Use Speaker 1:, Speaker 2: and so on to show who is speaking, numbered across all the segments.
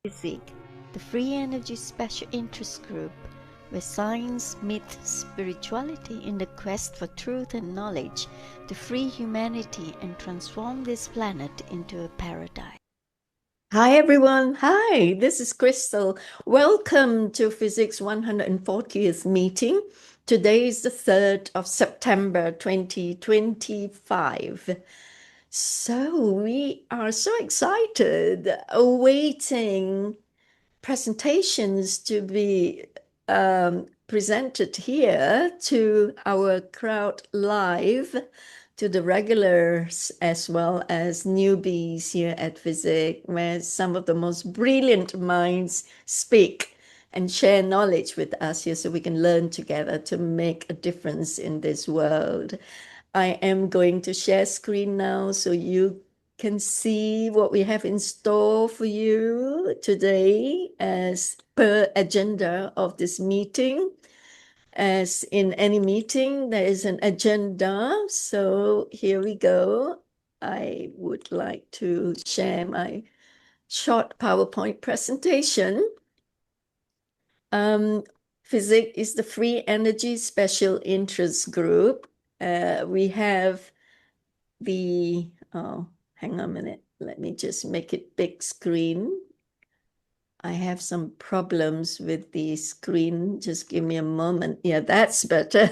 Speaker 1: FESIG, the Free Energy Special Interest Group, where science meets spirituality in the quest for truth and knowledge to free humanity and transform this planet into a paradise. Hi everyone, hi, this is Crystal. Welcome to FESIG's 140th meeting. Today is the 3rd of September 2025. So we are so excited, awaiting presentations to be presented here to our crowd live, to the regulars as well as newbies here at FESIG, where some of the most brilliant minds speak and share knowledge with us here so we can learn together to make a difference in this world. I am going to share screen now so you can see what we have in store for you today as per agenda of this meeting. As in any meeting, there is an agenda. So here we go. I would like to share my short PowerPoint presentation. FESIG is the Free Energy Special Interest Group. We have the, oh, hang on a minute. Let me just make it big screen. I have some problems with the screen. Just give me a moment. Yeah, that's better.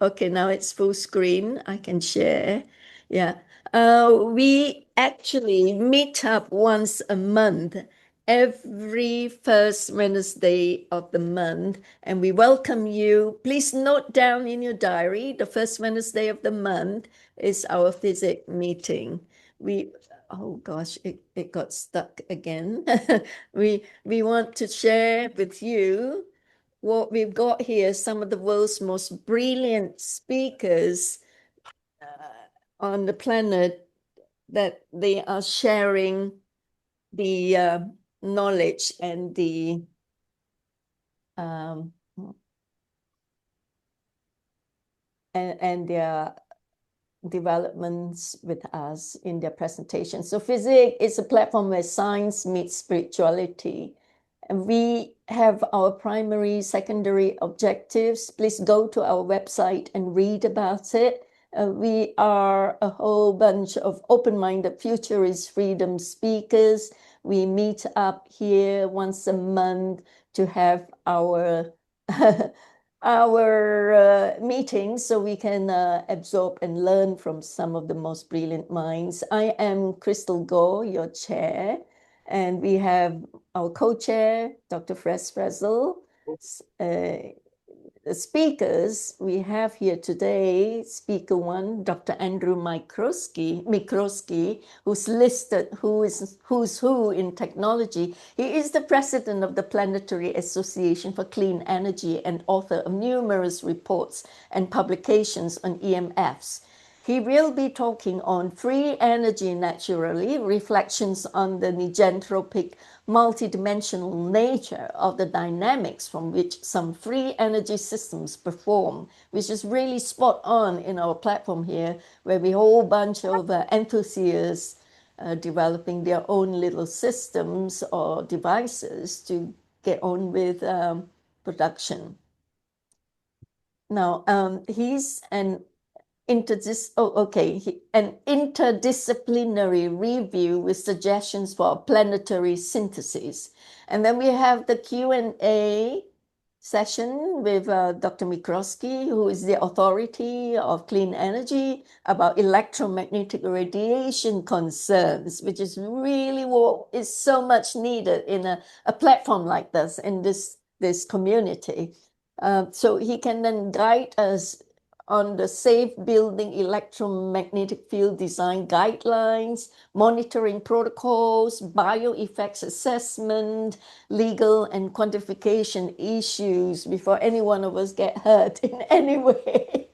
Speaker 1: Okay, now it's full screen. I can share. Yeah. We actually meet up once a month, every first Wednesday of the month, and we welcome you. Please note down in your diary, the first Wednesday of the month is our FESIG meeting. Oh gosh, it got stuck again. We want to share with you what we've got here, some of the world's most brilliant speakers on the planet, that they are sharing the knowledge and the and their developments with us in their presentation. So FESIG is a platform where science meets spirituality. And we have our primary, secondary objectives. Please go to our website and read about it. We are a whole bunch of open-minded futurist freedom speakers. We meet up here once a month to have our meetings so we can absorb and learn from some of the most brilliant minds. I am Crystal Goh, your chair, and we have our co-chair, Dr. Fresel. The speakers we have here today, speaker one, Dr. Andrew Michrowski, who's listed who's who in technology. He is the president of the Planetary Association for Clean Energy and author of numerous reports and publications on EMFs. He will be talking on free energy naturally, reflections on the negentropic multidimensional nature of the dynamics from which some free energy systems perform, which is really spot on in our platform here, where we have a whole bunch of enthusiasts developing their own little systems or devices to get on with production. Now, he's an interdisciplinary review with suggestions for planetary synthesis. And then we have the Q&A session with Dr. Michrowski, who is the authority of clean energy, about electromagnetic radiation concerns, which is really what is so much needed in a platform like this, in this community. So he can then guide us on the safe building electromagnetic field design guidelines, monitoring protocols, bioeffects assessment, legal and quantification issues before any one of us get hurt in any way.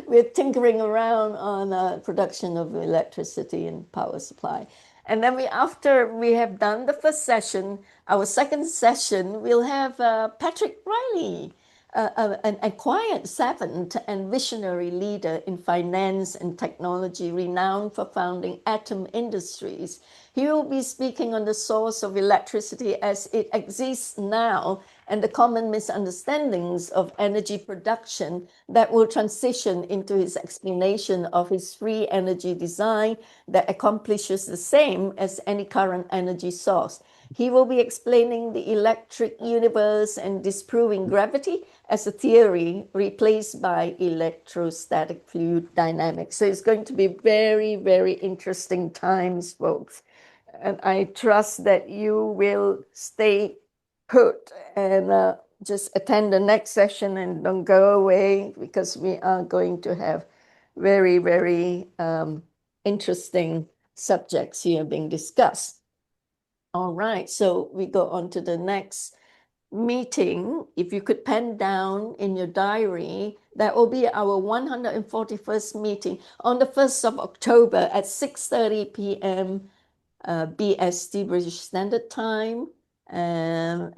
Speaker 1: We're tinkering around on production of electricity and power supply. And then after we have done the first session, our second session, we'll have Patrick Riley, a quiet savant and visionary leader in finance and technology, renowned for founding Atom Industries. He will be speaking on the source of electricity as it exists now and the common misunderstandings of energy production that will transition into his explanation of his free energy design that accomplishes the same as any current energy source. He will be explaining the electric universe and disproving gravity as a theory replaced by electrostatic fluid dynamics. So it's going to be very, very interesting times, folks. And I trust that you will stay put and just attend the next session and don't go away, because we are going to have very, very interesting subjects here being discussed. All right, so we go on to the next meeting. If you could pen down in your diary, that will be our 141st meeting on the 1st of October at 6:30 p.m. BST, British Standard Time. And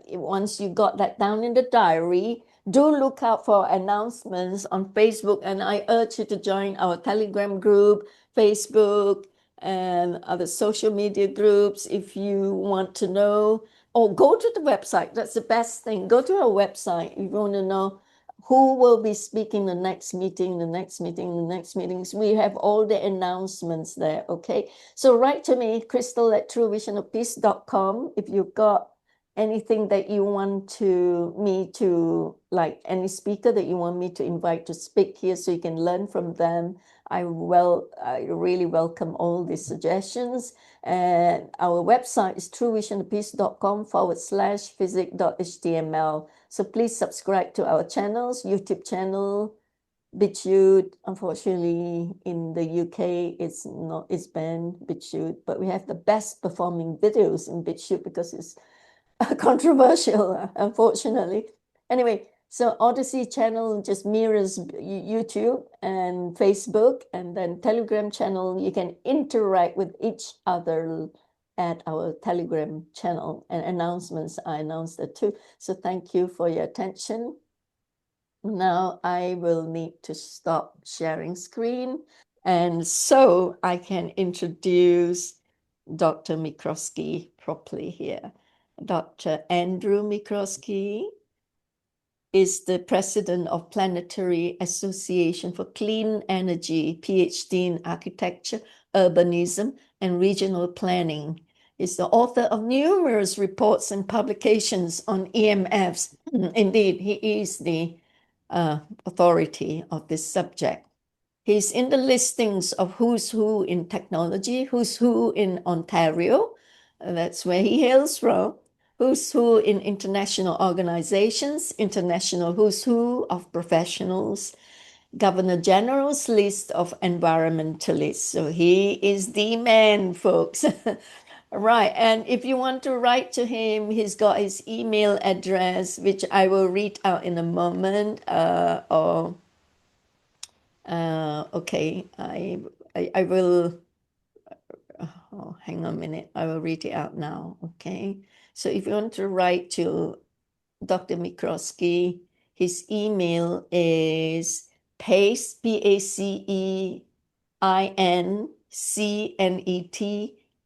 Speaker 1: once you got that down in the diary, do look out for announcements on Facebook. And I urge you to join our Telegram group, Facebook, and other social media groups if you want to know. Or go to the website. That's the best thing. Go to our website if you want to know who will be speaking the next meeting, the next meeting, the next meetings. We have all the announcements there, okay? So write to me, crystal@truevisionofpeace.com, if you've got anything that you want me to, like any speaker that you want me to invite to speak here so you can learn from them. I really welcome all these suggestions. And our website is truevisionofpeace.com/FESIG.html. So please subscribe to our channels, YouTube channel, BitChute. Unfortunately, in the UK, it's banned, BitChute, but we have the best performing videos in BitChute because it's controversial, unfortunately. Anyway, so Odyssey channel just mirrors YouTube and Facebook, and then Telegram channel, you can interact with each other at our Telegram channel, and announcements, I announced that too. So thank you for your attention. Now I will need to stop sharing screen, and so I can introduce Dr. Michrowski properly here. Dr. Andrew Michrowski is the president of Planetary Association for Clean Energy, PhD in Architecture, Urbanism, and Regional Planning. He's the author of numerous reports and publications on EMFs. Indeed, he is the authority of this subject. He's in the listings of who's who in technology, who's who in Ontario, that's where he hails from, who's who in international organizations, international who's who of professionals, Governor General's list of environmentalists. So he is the man, folks. Right, and if you want to write to him, he's got his email address, which I will read out in a moment. Okay, I will. Oh, hang on a minute. I will read it out now. Okay, so if you want to write to Dr. Michrowski, his email is pace, PACEINCNET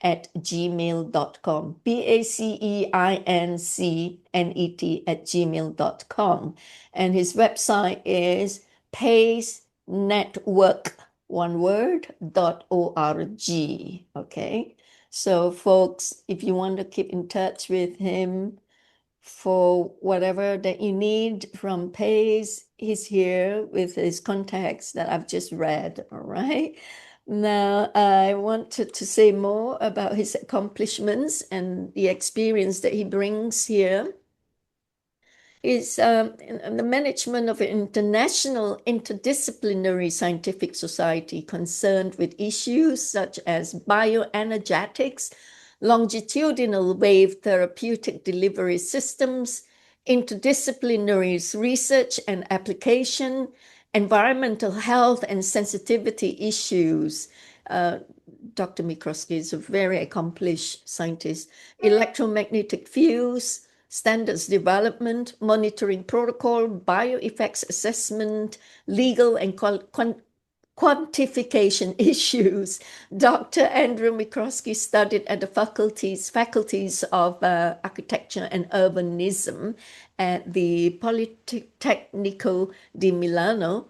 Speaker 1: @gmail.com. PACEINCNET And his website is pacenetwork, one word, .org. Okay. So folks, if you want to keep in touch with him for whatever that you need from Pace, he's here with his contacts that I've just read. All right. Now, I wanted to say more about his accomplishments and the experience that he brings here. Is in the management of an international interdisciplinary scientific society concerned with issues such as bioenergetics, longitudinal wave therapeutic delivery systems, interdisciplinary research and application, environmental health and sensitivity issues. Dr. Michrowski is a very accomplished scientist. Electromagnetic fields, standards development, monitoring protocol, bioeffects assessment, legal and quantification issues. Dr. Andrew Michrowski studied at the faculties of Architecture and Urbanism at the Politecnico di Milano,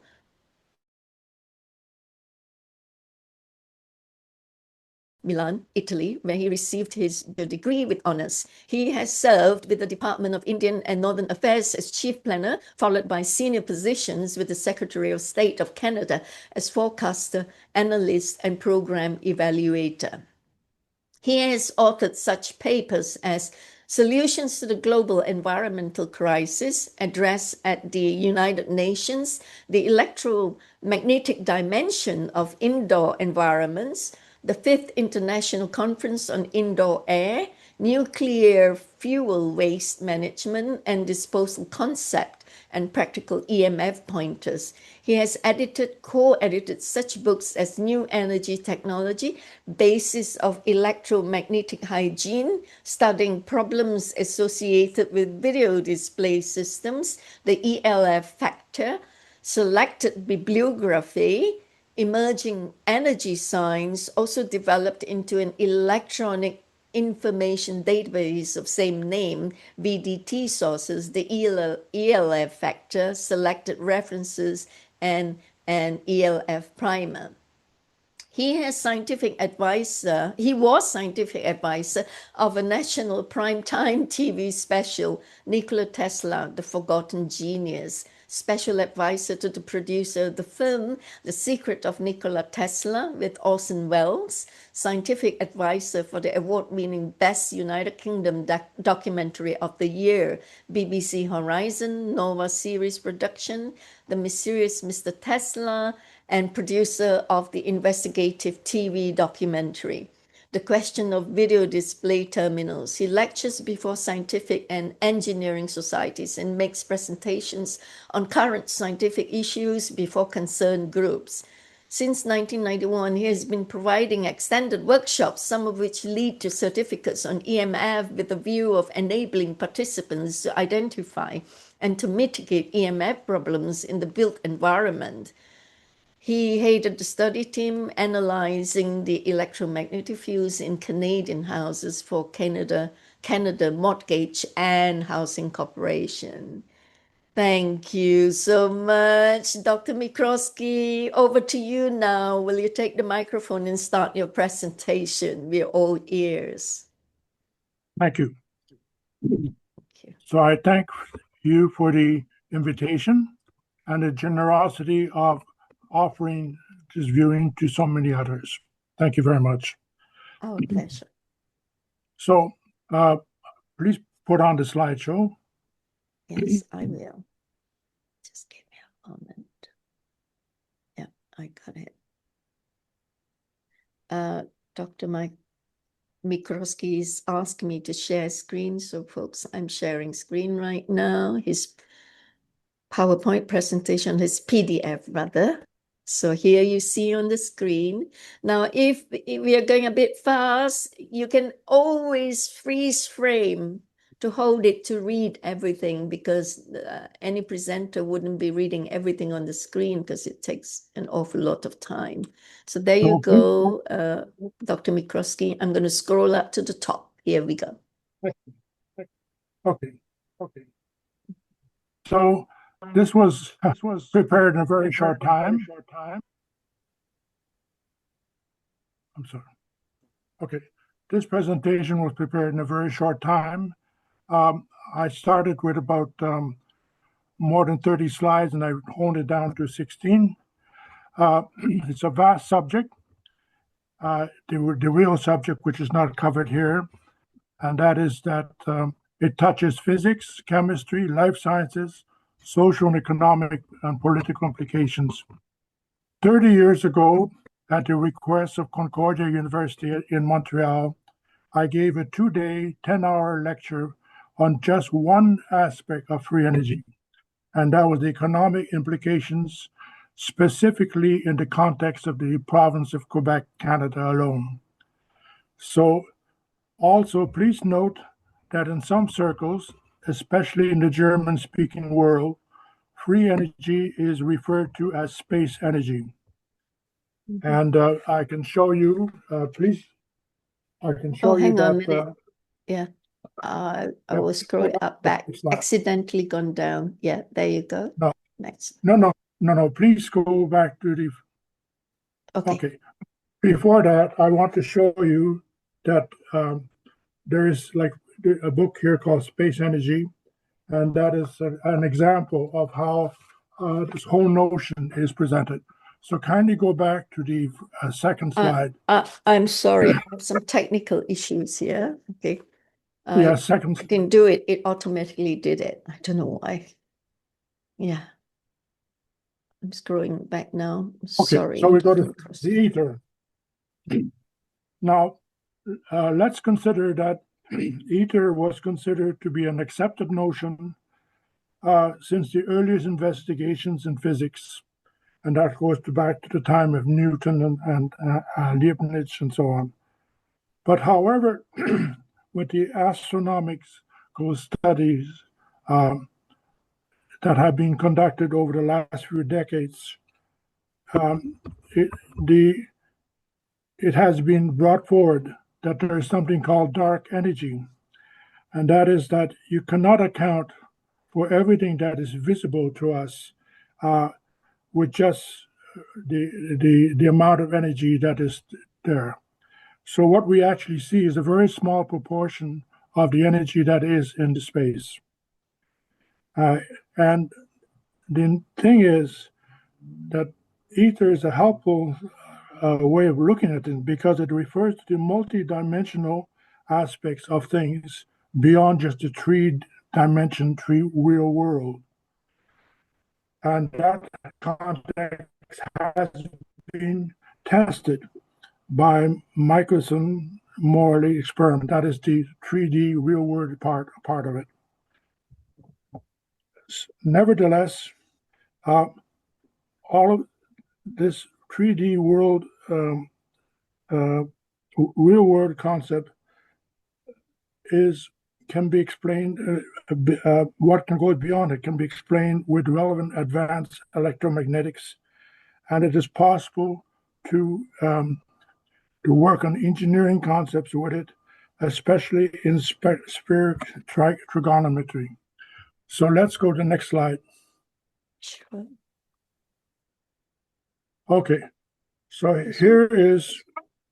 Speaker 1: Milan, Italy, where he received his degree with honors. He has served with the Department of Indian and Northern Affairs as chief planner, followed by senior positions with the Secretary of State of Canada as forecaster, analyst, and program evaluator. He has authored such papers as Solutions to the Global Environmental Crisis, addressed at the United Nations, The Electromagnetic Dimension of Indoor Environments, the 5th International Conference on Indoor Air, Nuclear Fuel Waste Management and Disposal Concept, and Practical EMF Pointers. He has co-edited such books as New Energy Technology, Basis of Electromagnetic Hygiene, Studying Problems Associated with Video Display Systems, The ELF Factor, Selected Bibliography, Emerging Energy Science, also developed into an electronic information database of same name, VDT sources, the ELF factor, selected references, and an ELF primer. He was scientific advisor of a national primetime TV special, Nikola Tesla, The Forgotten Genius, special advisor to the producer of the film The Secret of Nikola Tesla with Orson Welles, scientific advisor for the award-winning Best United Kingdom Documentary of the Year, BBC Horizon, Nova series production, The Mysterious Mr. Tesla, and producer of the investigative TV documentary, The Question of Video Display Terminals. He lectures before scientific and engineering societies and makes presentations on current scientific issues before concerned groups. Since 1991, he has been providing extended workshops, some of which lead to certificates on EMF with the view of enabling participants to identify and to mitigate EMF problems in the built environment. He headed the study team analyzing the electromagnetic fields in Canadian houses for Canada Mortgage and Housing Corporation. Thank you so much, Dr. Michrowski. Over to you now. Will you take the microphone and start your presentation? We're all ears.
Speaker 2: Thank you. So I thank you for the invitation and the generosity of offering this viewing to so many others. Thank you very much.
Speaker 1: Our pleasure.
Speaker 2: So please put on the slideshow.
Speaker 1: Yes, I will. Just give me a moment. Yeah, I got it. Dr. Michrowski is asking me to share screen. So folks, I'm sharing screen right now. His PowerPoint presentation, his PDF rather. So here you see on the screen. Now, if we are going a bit fast, you can always freeze frame to hold it to read everything, because any presenter wouldn't be reading everything on the screen because it takes an awful lot of time. So there you go, Dr. Michrowski. I'm going to scroll up to the top. Here we go.
Speaker 2: Okay. So this was prepared in a very short time. I'm sorry. Okay. This presentation was prepared in a very short time. I started with about more than 30 slides, and I honed it down to 16. It's a vast subject. The real subject, which is not covered here, and that is that it touches physics, chemistry, life sciences, social and economic and political implications. 30 years ago, at the request of Concordia University in Montreal, I gave a 2-day, 10-hour lecture on just one aspect of free energy, and that was the economic implications, specifically in the context of the province of Quebec, Canada alone. So also, please note that in some circles, especially in the German-speaking world, free energy is referred to as space energy. And I can show you, please. I can show
Speaker 1: Oh,
Speaker 2: you
Speaker 1: hang on a
Speaker 2: that.
Speaker 1: minute. Yeah. I
Speaker 2: Yeah,
Speaker 1: will scroll up back.
Speaker 2: next slide.
Speaker 1: Accidentally gone down. Yeah, there you go.
Speaker 2: No,
Speaker 1: Next.
Speaker 2: no. Please go back to the.
Speaker 1: Okay.
Speaker 2: Okay. Before that, I want to show you that there is like a book here called Space Energy, and that is an example of how this whole notion is presented. So kindly go back to the second slide.
Speaker 1: I'm sorry, I have some technical issues here. Okay.
Speaker 2: Yeah, second.
Speaker 1: I didn't do it. It automatically did it. I don't know why. Yeah. I'm scrolling back now.
Speaker 2: Okay,
Speaker 1: Sorry.
Speaker 2: so we go to the ether. Now, let's consider that ether was considered to be an accepted notion since the earliest investigations in physics, and that goes back to the time of Newton and Leibniz and so on. But however, with the astronomical studies that have been conducted over the last few decades, it has been brought forward that there is something called dark energy, and that is that you cannot account for everything that is visible to us with just the amount of energy that is there. So what we actually see is a very small proportion of the energy that is in the space. And the thing is that ether is a helpful way of looking at it because it refers to the multidimensional aspects of things beyond just the three-dimension, real world. And that context has been tested by Michelson-Morley experiment. That is the 3D real world part of it. Nevertheless, all of this 3D world, real world concept can be explained. What can go beyond it can be explained with relevant advanced electromagnetics, and it is possible to work on engineering concepts with it, especially in spheric trigonometry. So let's go to the next slide.
Speaker 1: Sure.
Speaker 2: Okay, so here is,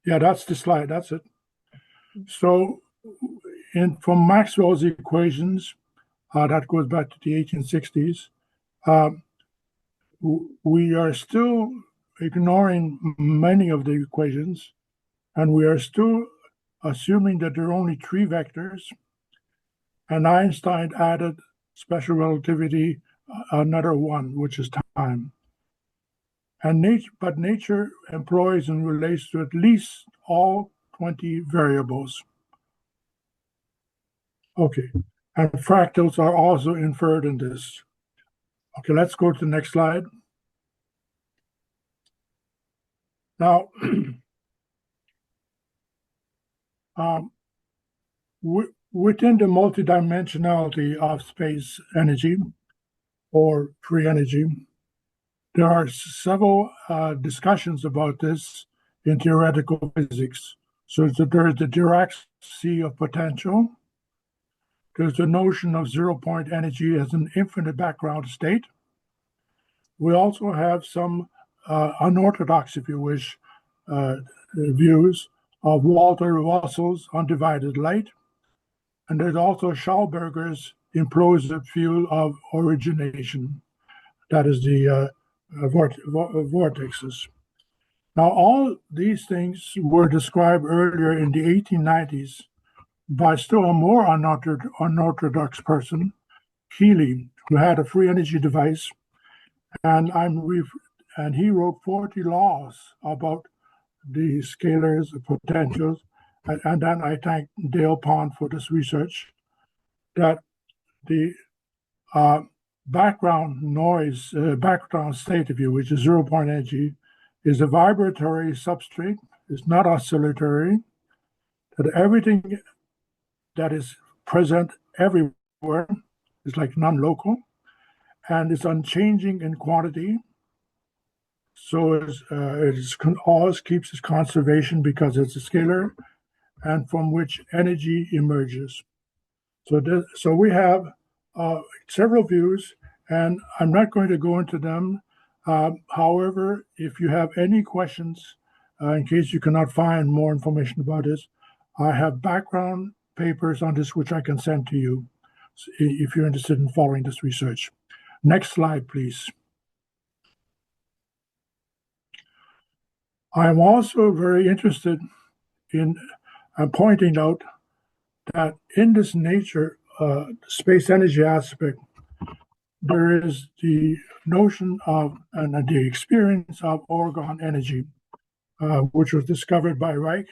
Speaker 2: yeah, that's the slide, that's it. So from Maxwell's equations, that goes back to the 1860s, we are still ignoring many of the equations, and we are still assuming that there are only three vectors, and Einstein added special relativity, another one, which is time. But nature employs and relates to at least all 20 variables. Okay, and fractals are also inferred in this. Okay, let's go to the next slide. Now, within the multidimensionality of space energy or free energy, there are several discussions about this in theoretical physics. So there's the Dirac sea of potential. There's the notion of zero-point energy as an infinite background state. We also have some unorthodox, if you wish, views of Walter Russell's undivided light. And there's also Schauberger's implosive field of origination. That is the vortexes. Now, all these things were described earlier in the 1890s by still a more unorthodox person, Keeley, who had a free energy device, and he wrote 40 laws about the scalars, the potentials, and then I thank Dale Pond for this research, that the background noise, background state, if you which is zero-point energy, is a vibratory substrate, it's not oscillatory, that everything that is present everywhere is like non-local, and it's unchanging in quantity. So always keeps its conservation because it's a scalar and from which energy emerges. So we have several views, and I'm not going to go into them. However, if you have any questions, in case you cannot find more information about this, I have background papers on this which I can send to you if you're interested in following this research. Next slide, please. I'm also very interested in pointing out that in this nature, space energy aspect, there is the notion of and the experience of Orgone energy, which was discovered by Reich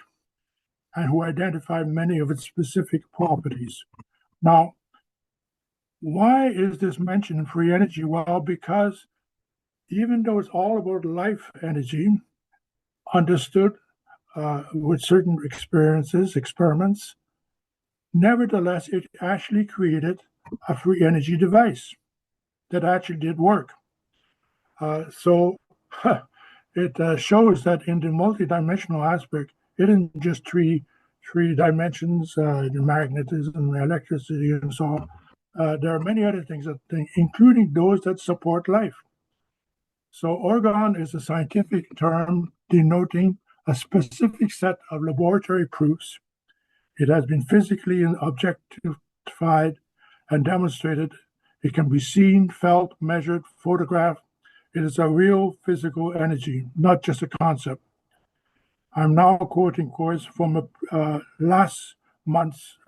Speaker 2: and who identified many of its specific properties. Now, why is this mentioned in free energy? Well, because even though it's all about life energy, understood with certain experiments, nevertheless, it actually created a free energy device that actually did work. So it shows that in the multidimensional aspect, it isn't just three dimensions, the magnetism, electricity, and so on. There are many other things, including those that support life. So Orgone is a scientific term denoting a specific set of laboratory proofs. It has been physically and objectified and demonstrated. It can be seen, felt, measured, photographed. It is a real physical energy, not just a concept. I'm now quoting, of course, from last month's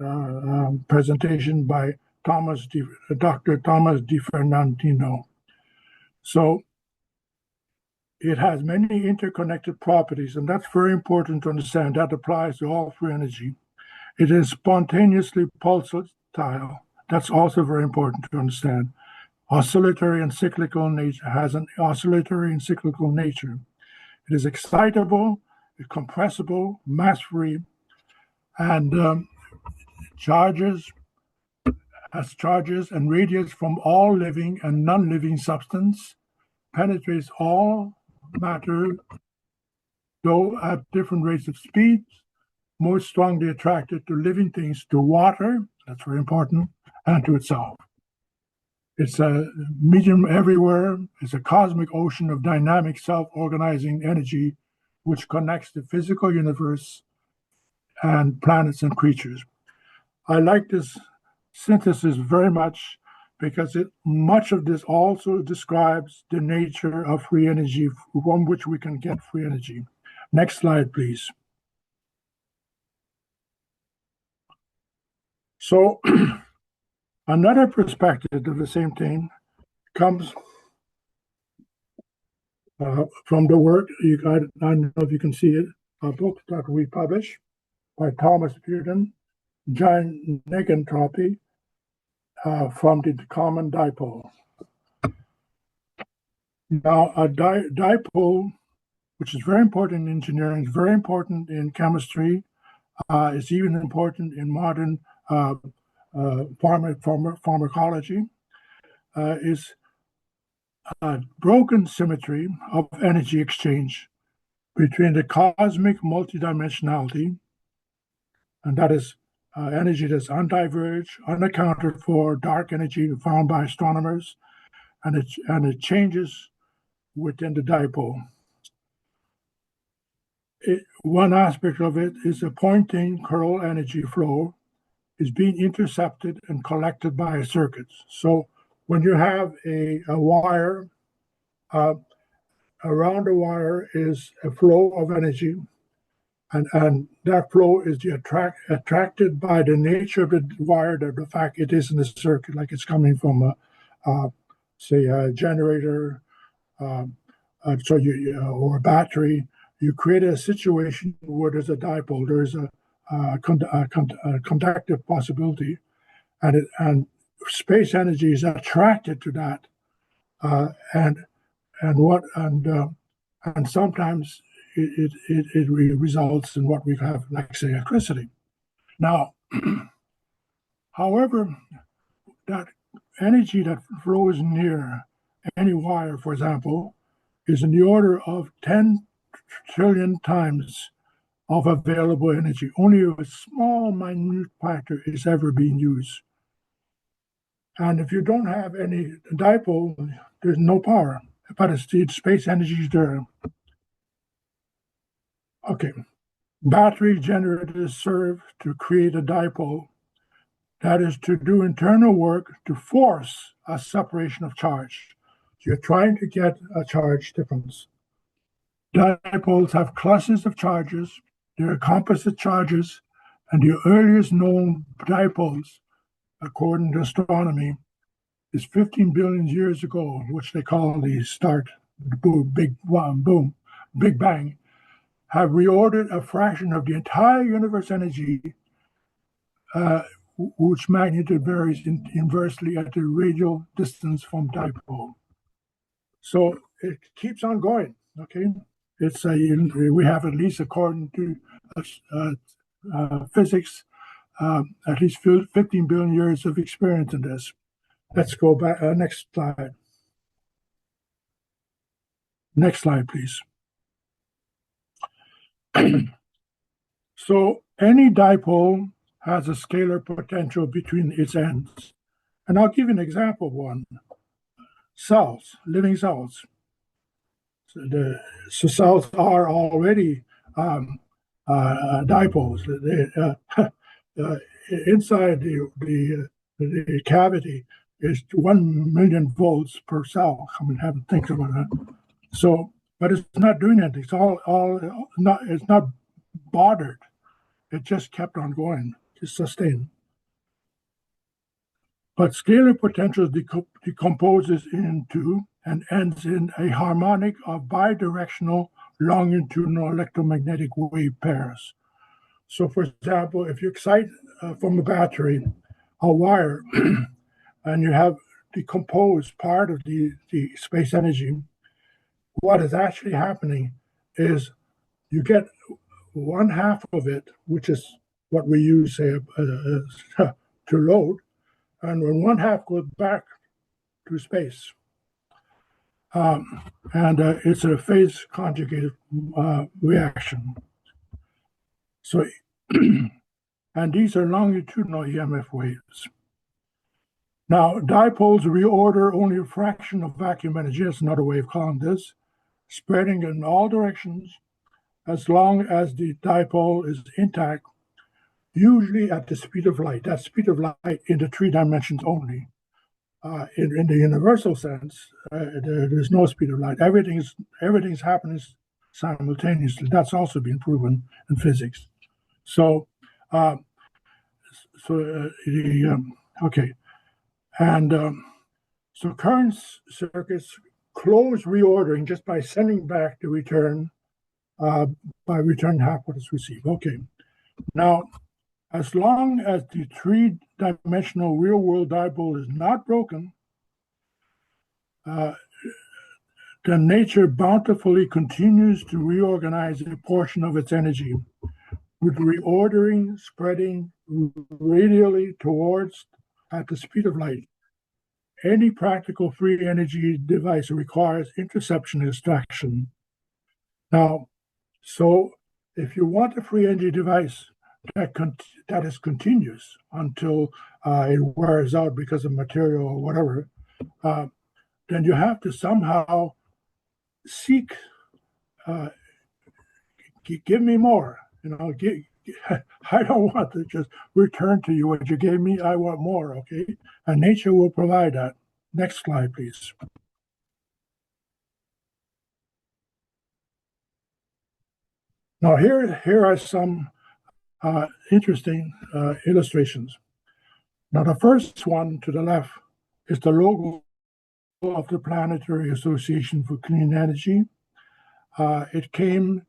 Speaker 2: presentation by Dr. Thomas Di Fernandino. So it has many interconnected properties, and that's very important to understand. That applies to all free energy. It is spontaneously pulsatile. That's also very important to understand. Oscillatory and cyclical nature has an oscillatory and cyclical nature. It is excitable, compressible, mass-free, and has charges and radiates from all living and non-living substance, penetrates all matter, though at different rates of speed, most strongly attracted to living things, to water, that's very important, and to itself. It's a medium everywhere. It's a cosmic ocean of dynamic self-organizing energy which connects the physical universe and planets and creatures. I like this synthesis very much because much of this also describes the nature of free energy from which we can get free energy. Next slide, please. So another perspective of the same thing comes from the work, I don't know if you can see it, a book that we publish by Thomas Purden, Giant Negentropy from the common dipole. Now, a dipole, which is very important in engineering, is very important in chemistry, is even important in modern pharmacology, is a broken symmetry of energy exchange between the cosmic multidimensionality, and that is energy that's undiverged, unaccounted for, dark energy found by astronomers, and it changes within the dipole. One aspect of it is the Poynting curl energy flow is being intercepted and collected by a circuit. So when you have a wire, around the wire is a flow of energy, and that flow is attracted by the nature of the wire, the fact it is in the circuit, like it's coming from say a generator, or a battery. You create a situation where there's a dipole, there's a conductive possibility, and space energy is attracted to that, and sometimes it results in what we have, like say, electricity. Now, however, that energy that flows near any wire, for example, is in the order of 10 trillion times of available energy. Only a small, minute factor is ever being used. And if you don't have any dipole, there's no power. But it's the space energy is there. Okay. Battery generators serve to create a dipole. That is to do internal work to force a separation of charge. So you're trying to get a charge difference. Dipoles have clusters of charges. They're composite charges, and the earliest known dipoles, according to astronomy, is 15 billion years ago, which they call the start, boom, Big Bang, have reordered a fraction of the entire universe energy, whose magnitude varies inversely at the radial distance from dipole. So it keeps on going, okay? It's we have at least, according to physics, at least 15 billion years of experience in this. Let's go back, next slide. Next slide, please. So any dipole has a scalar potential between its ends. And I'll give you an example of one. Cells, living cells. So cells are already dipoles. Inside the cavity is 1 million volts per cell. I mean, haven't think about that. So, but it's not doing anything. It's not bothered. It just kept on going, just sustained. But scalar potential decomposes into and ends in a harmonic of bidirectional longitudinal electromagnetic wave pairs. So, for example, if you excite from a battery a wire and you have decomposed part of the space energy, what is actually happening is you get one half of it, which is what we use, say, to load, and when one half goes back to space. It's a phase conjugated reaction. So, and these are longitudinal EMF waves. Now, dipoles reorder only a fraction of vacuum energy. That's another way of calling this, spreading in all directions as long as the dipole is intact, usually at the speed of light. That speed of light in the 3 dimensions only. In the universal sense, there's no speed of light. Everything's happening simultaneously. That's also been proven in physics. So, okay, and so current circuits close reordering just by sending back the return, by return half what is received. Okay, now, as long as the 3-dimensional real-world dipole is not broken, then nature bountifully continues to reorganize a portion of its energy, with reordering spreading radially towards at the speed of light. Any practical free energy device requires interception and extraction. Now, so if you want a free energy device that is continuous until it wears out because of material or whatever, then you have to somehow seek, give me more. I don't want to just return to you what you gave me. I want more, okay? And nature will provide that. Next slide, please. Now, here are some interesting illustrations. Now, the first one to the left is the logo of the Planetary Association for Clean Energy. It came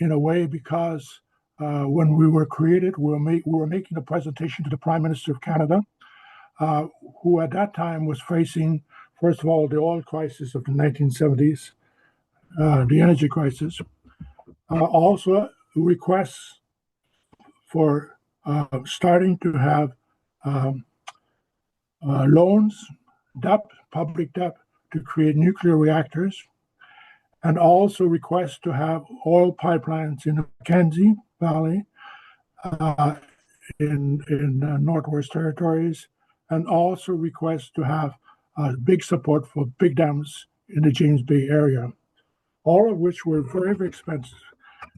Speaker 2: in a way because when we were created, we were making a presentation to the Prime Minister of Canada, who at that time was facing, first of all, the oil crisis of the 1970s, the energy crisis, also requests for starting to have loans, debt, public debt, to create nuclear reactors, and also requests to have oil pipelines in the Mackenzie Valley, in Northwest Territories, and also requests to have big support for big dams in the James Bay area, all of which were very, very expensive.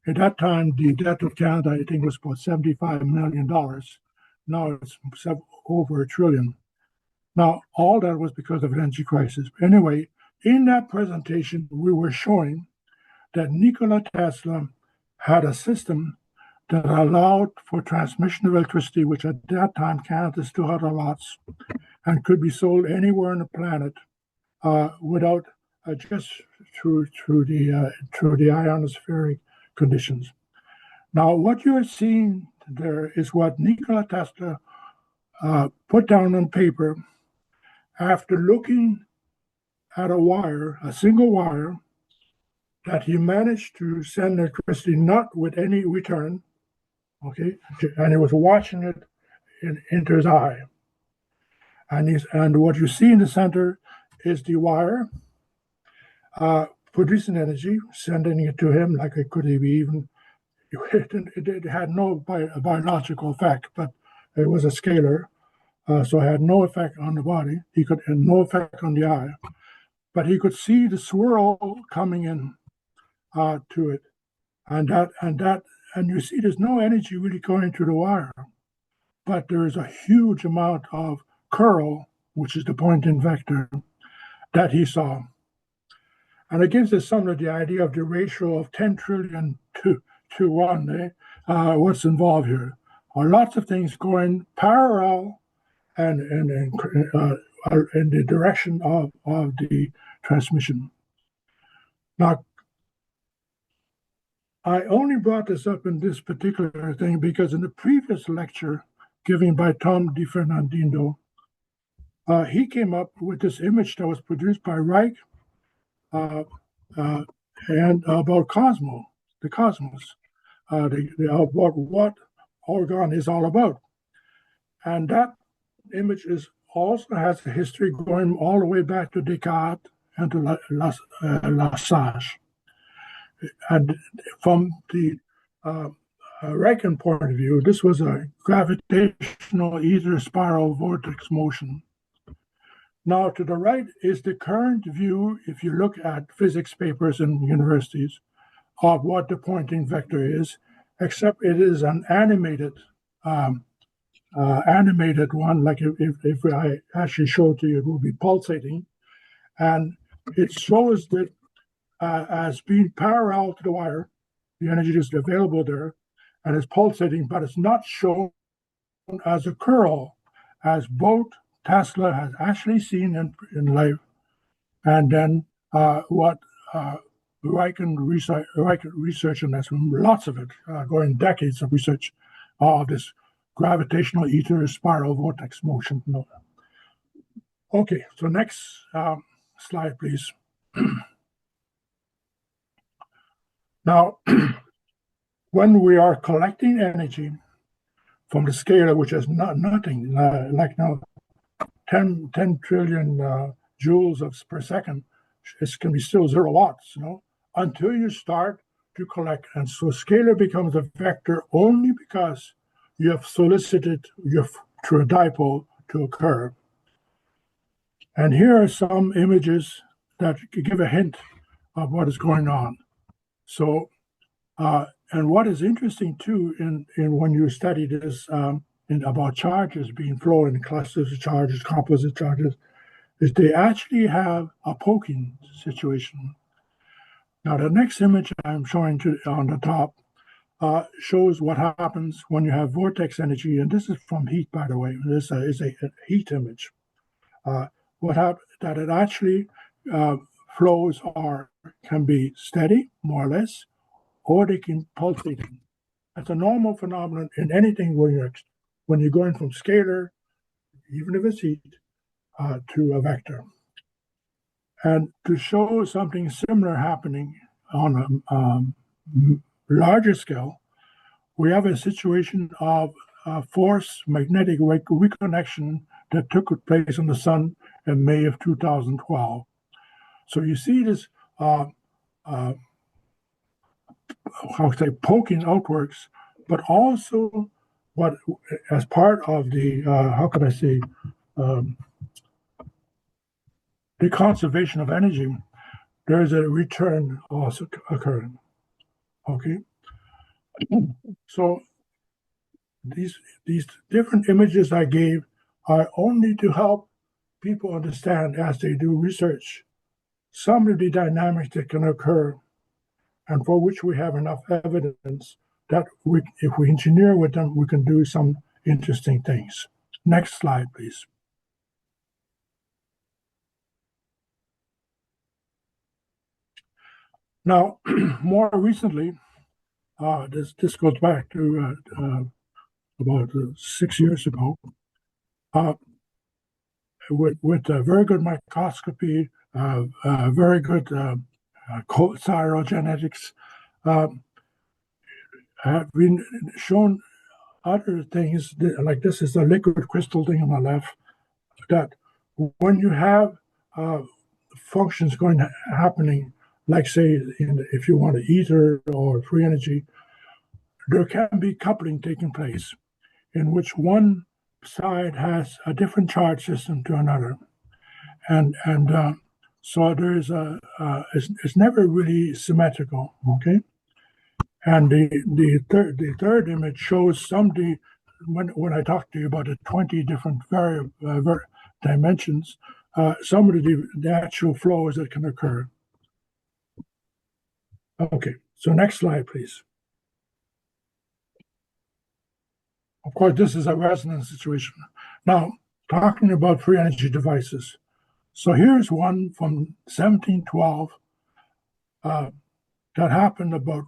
Speaker 2: At that time, the debt of Canada, I think, was about $75 million. Now it's over $1 trillion. Now, all that was because of the energy crisis. Anyway, in that presentation, we were showing that Nikola Tesla had a system that allowed for transmission of electricity, which at that time Canada still had a lots, and could be sold anywhere on the planet without just through the ionospheric conditions. Now, what you're seeing there is what Nikola Tesla put down on paper after looking at a single wire, that he managed to send electricity not with any return, okay, and he was watching it into his eye. And what you see in the center is the wire producing energy, sending it to him like it could be even. It had no biological effect, but it was a scalar, so it had no effect on the body. And no effect on the eye, but he could see the swirl coming in to it, and you see there's no energy really going through the wire, but there is a huge amount of curl, which is the Poynting vector that he saw. And it gives us some of the idea of the ratio of 10 trillion to 1. What's involved here are lots of things going parallel and in the direction of the transmission. Now, I only brought this up in this particular thing because in the previous lecture given by Tom DiFernandino, he came up with this image that was produced by Reich and about the cosmos, about what Orgone is all about. And that image also has a history going all the way back to Descartes and to Lasage. And from the Reichen point of view, this was a gravitational ether spiral vortex motion. Now, to the right is the current view, if you look at physics papers in universities, of what the Poynting vector is, except it is an animated one. Like if I actually show it to you, it will be pulsating, and it shows that as being parallel to the wire, the energy is available there, and it's pulsating, but it's not shown as a curl, as both Tesla has actually seen in life, and then what Reichen research, and that's lots of it, going decades of research of this gravitational ether spiral vortex motion. Okay, so next slide, please. Now, when we are collecting energy from the scalar, which is nothing, like now 10 trillion joules per second, it can be still 0 watts, until you start to collect. And so scalar becomes a vector only because you have solicited through a dipole to occur. And here are some images that give a hint of what is going on. So, and what is interesting too, in when you study this about charges being flowing in clusters of charges, composite charges, is they actually have a poking situation. Now, the next image I'm showing on the top shows what happens when you have vortex energy, and this is from heat, by the way. This is a heat image. What happens that it actually flows can be steady, more or less, or they can pulsate. That's a normal phenomenon in anything when you're going from scalar, even if it's heat, to a vector. And to show something similar happening on a larger scale, we have a situation of force magnetic reconnection that took place in the sun in May of 2012. So you see this how to say, poking outwards, but also what, as part of the, how can I say, um, the conservation of energy, there is a return also occurring. Okay, so these different images I gave are only to help people understand as they do research some of the dynamics that can occur and for which we have enough evidence that if we engineer with them, we can do some interesting things. Next slide, please. Now, more recently, this goes back to about 6 years ago, with very good microscopy, very good cyrogenetics, have been shown other things, like this is a liquid crystal thing on the left, that when you have functions happening, like say, if you want an ether or free energy, there can be coupling taking place in which one side has a different charge system to another. And so there is it's never really symmetrical, okay? And the third image shows when I talked to you about the 20 different dimensions, some of the actual flows that can occur. Okay, so next slide, please. Of course, this is a resonance situation. Now, talking about free energy devices. So here's one from 1712 that happened about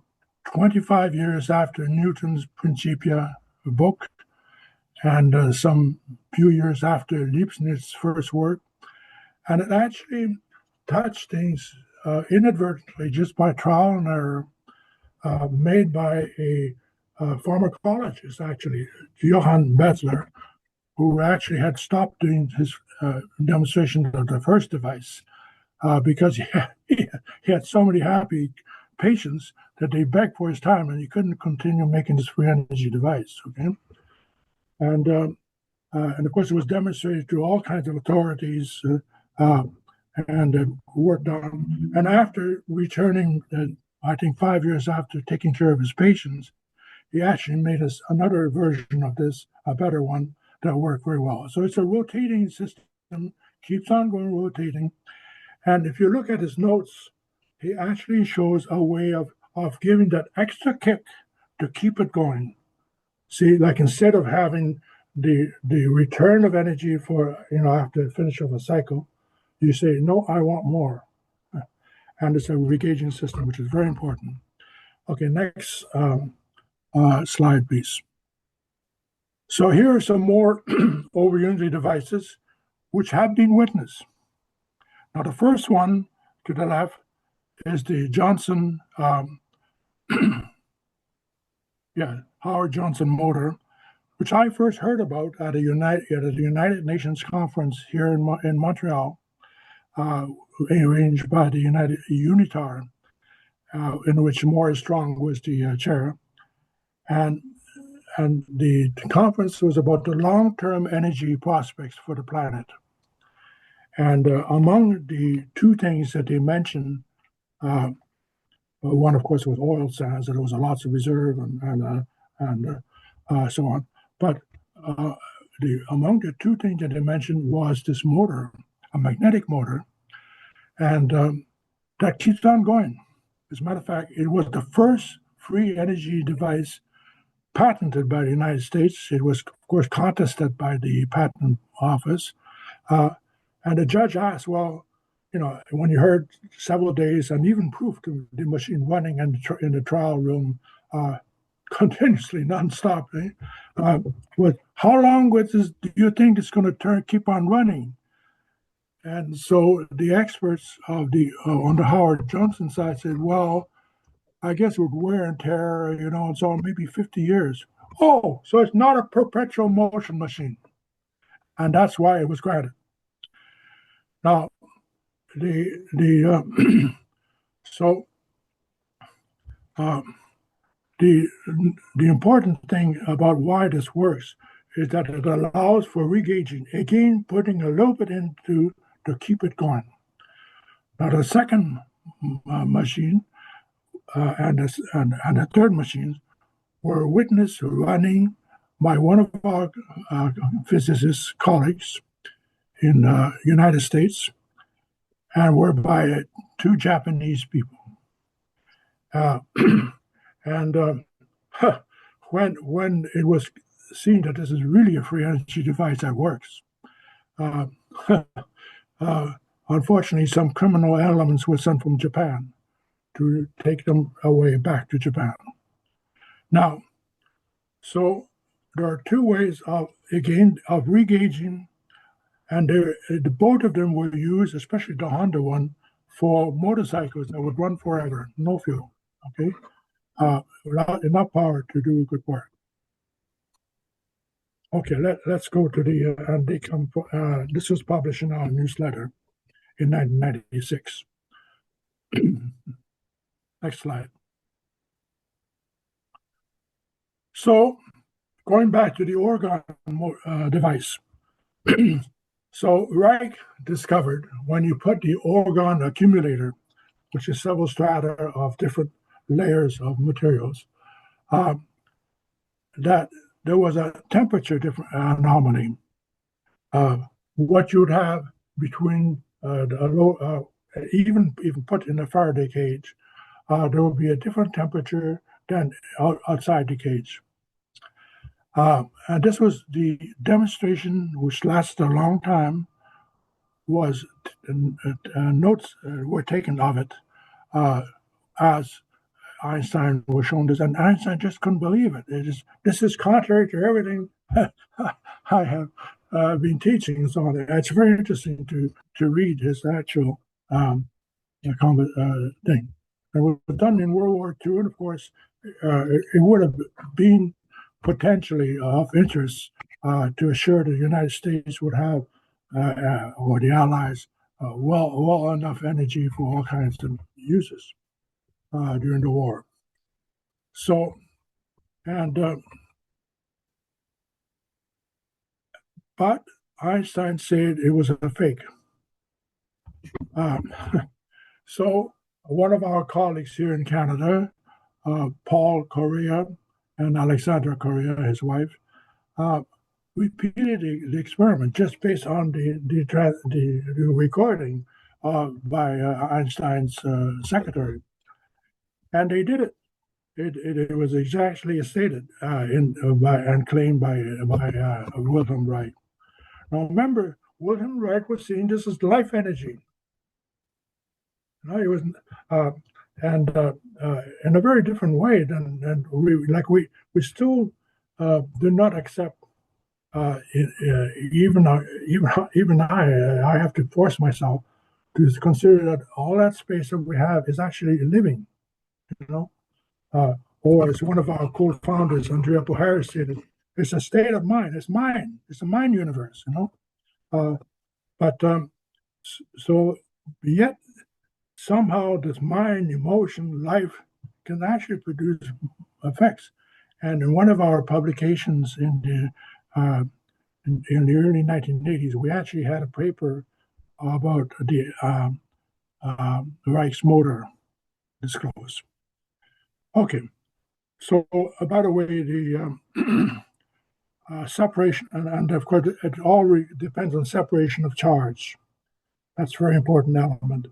Speaker 2: 25 years after Newton's Principia book, and some few years after Leibniz's first work. And it actually touched things inadvertently, just by trial and error, made by a pharmacologist, actually, Johann Betzler, who actually had stopped doing his demonstration of the first device because he had so many happy patients that they begged for his time, and he couldn't continue making this free energy device. Okay, and of course it was demonstrated to all kinds of authorities and worked on. And after returning, I think 5 years after taking care of his patients, he actually made us another version of this, a better one that worked very well. So it's a rotating system, keeps on going rotating. And if you look at his notes, he actually shows a way of giving that extra kick to keep it going. See, like instead of having the return of energy for, after the finish of a cycle, you say, no, I want more. And it's a regauging system, which is very important. Okay, next slide, please. So here are some more over unity devices which have been witnessed. Now, the first one to the left is the Johnson, Howard Johnson motor, which I first heard about at a United Nations conference here in Montreal, arranged by the United UNITAR, in which Maurice Strong was the chair, and the conference was about the long-term energy prospects for the planet. And among the two things that they mentioned, one, of course, was oil sands, that there was lots of reserve and so on. But among the two things that they mentioned was this motor, a magnetic motor, and that keeps on going. As a matter of fact, it was the first free energy device patented by the United States. It was, of course, contested by the patent office. And the judge asked, well, when you heard several days and even proof to the machine running in the trial room continuously, nonstop, how long do you think it's going to keep on running? And so the experts on the Howard Johnson side said, well, I guess with wear and tear, and so maybe 50 years. Oh, so it's not a perpetual motion machine. And that's why it was granted. Now, so The important thing about why this works is that it allows for regauging, again, putting a little bit into to keep it going. Now, the second machine and the third machine were witnessed running by one of our physicist colleagues in the United States and were by two Japanese people. And when it was seen that this is really a free energy device that works, unfortunately, some criminal elements were sent from Japan to take them away back to Japan. Now, so there are two ways of regauging, and both of them were used, especially the Honda one, for motorcycles that would run forever, no fuel. Okay, enough power to do good work. Okay, let's go to the this was published in our newsletter in 1996. Next slide. So, going back to the Orgone device. So Reich discovered when you put the Orgone accumulator, which is several strata of different layers of materials, that there was a temperature anomaly. What you would have between even put in a Faraday cage, there will be a different temperature than outside the cage. And this was the demonstration, which lasted a long time, was notes were taken of it as Einstein was shown this, and Einstein just couldn't believe it. This is contrary to everything I have been teaching and so on. It's very interesting to read his actual thing. It was done in World War II, and of course, it would have been potentially of interest to assure the United States would have, or the Allies, well enough energy for all kinds of uses during the war. So, but Einstein said it was a fake. So one of our colleagues here in Canada, Paul Correa and Alexandra Correa, his wife, repeated the experiment just based on the recording by Einstein's secretary, and they did it. It was exactly stated and claimed by Wilhelm Reich. Now remember, Wilhelm Reich was seeing this as life energy. No, it was, and in a very different way than we still do not accept. Even I have to force myself to consider that all that space that we have is actually living, or as one of our co-founders, Andrea Poharis, said, it's a state of mind. It's mind. It's a mind universe, But so yet somehow this mind, emotion, life can actually produce effects. And in one of our publications in the early 1980s, we actually had a paper about the Reich's motor disclosed. Okay, so by the way, the separation, and of course, it all depends on separation of charge. That's a very important element.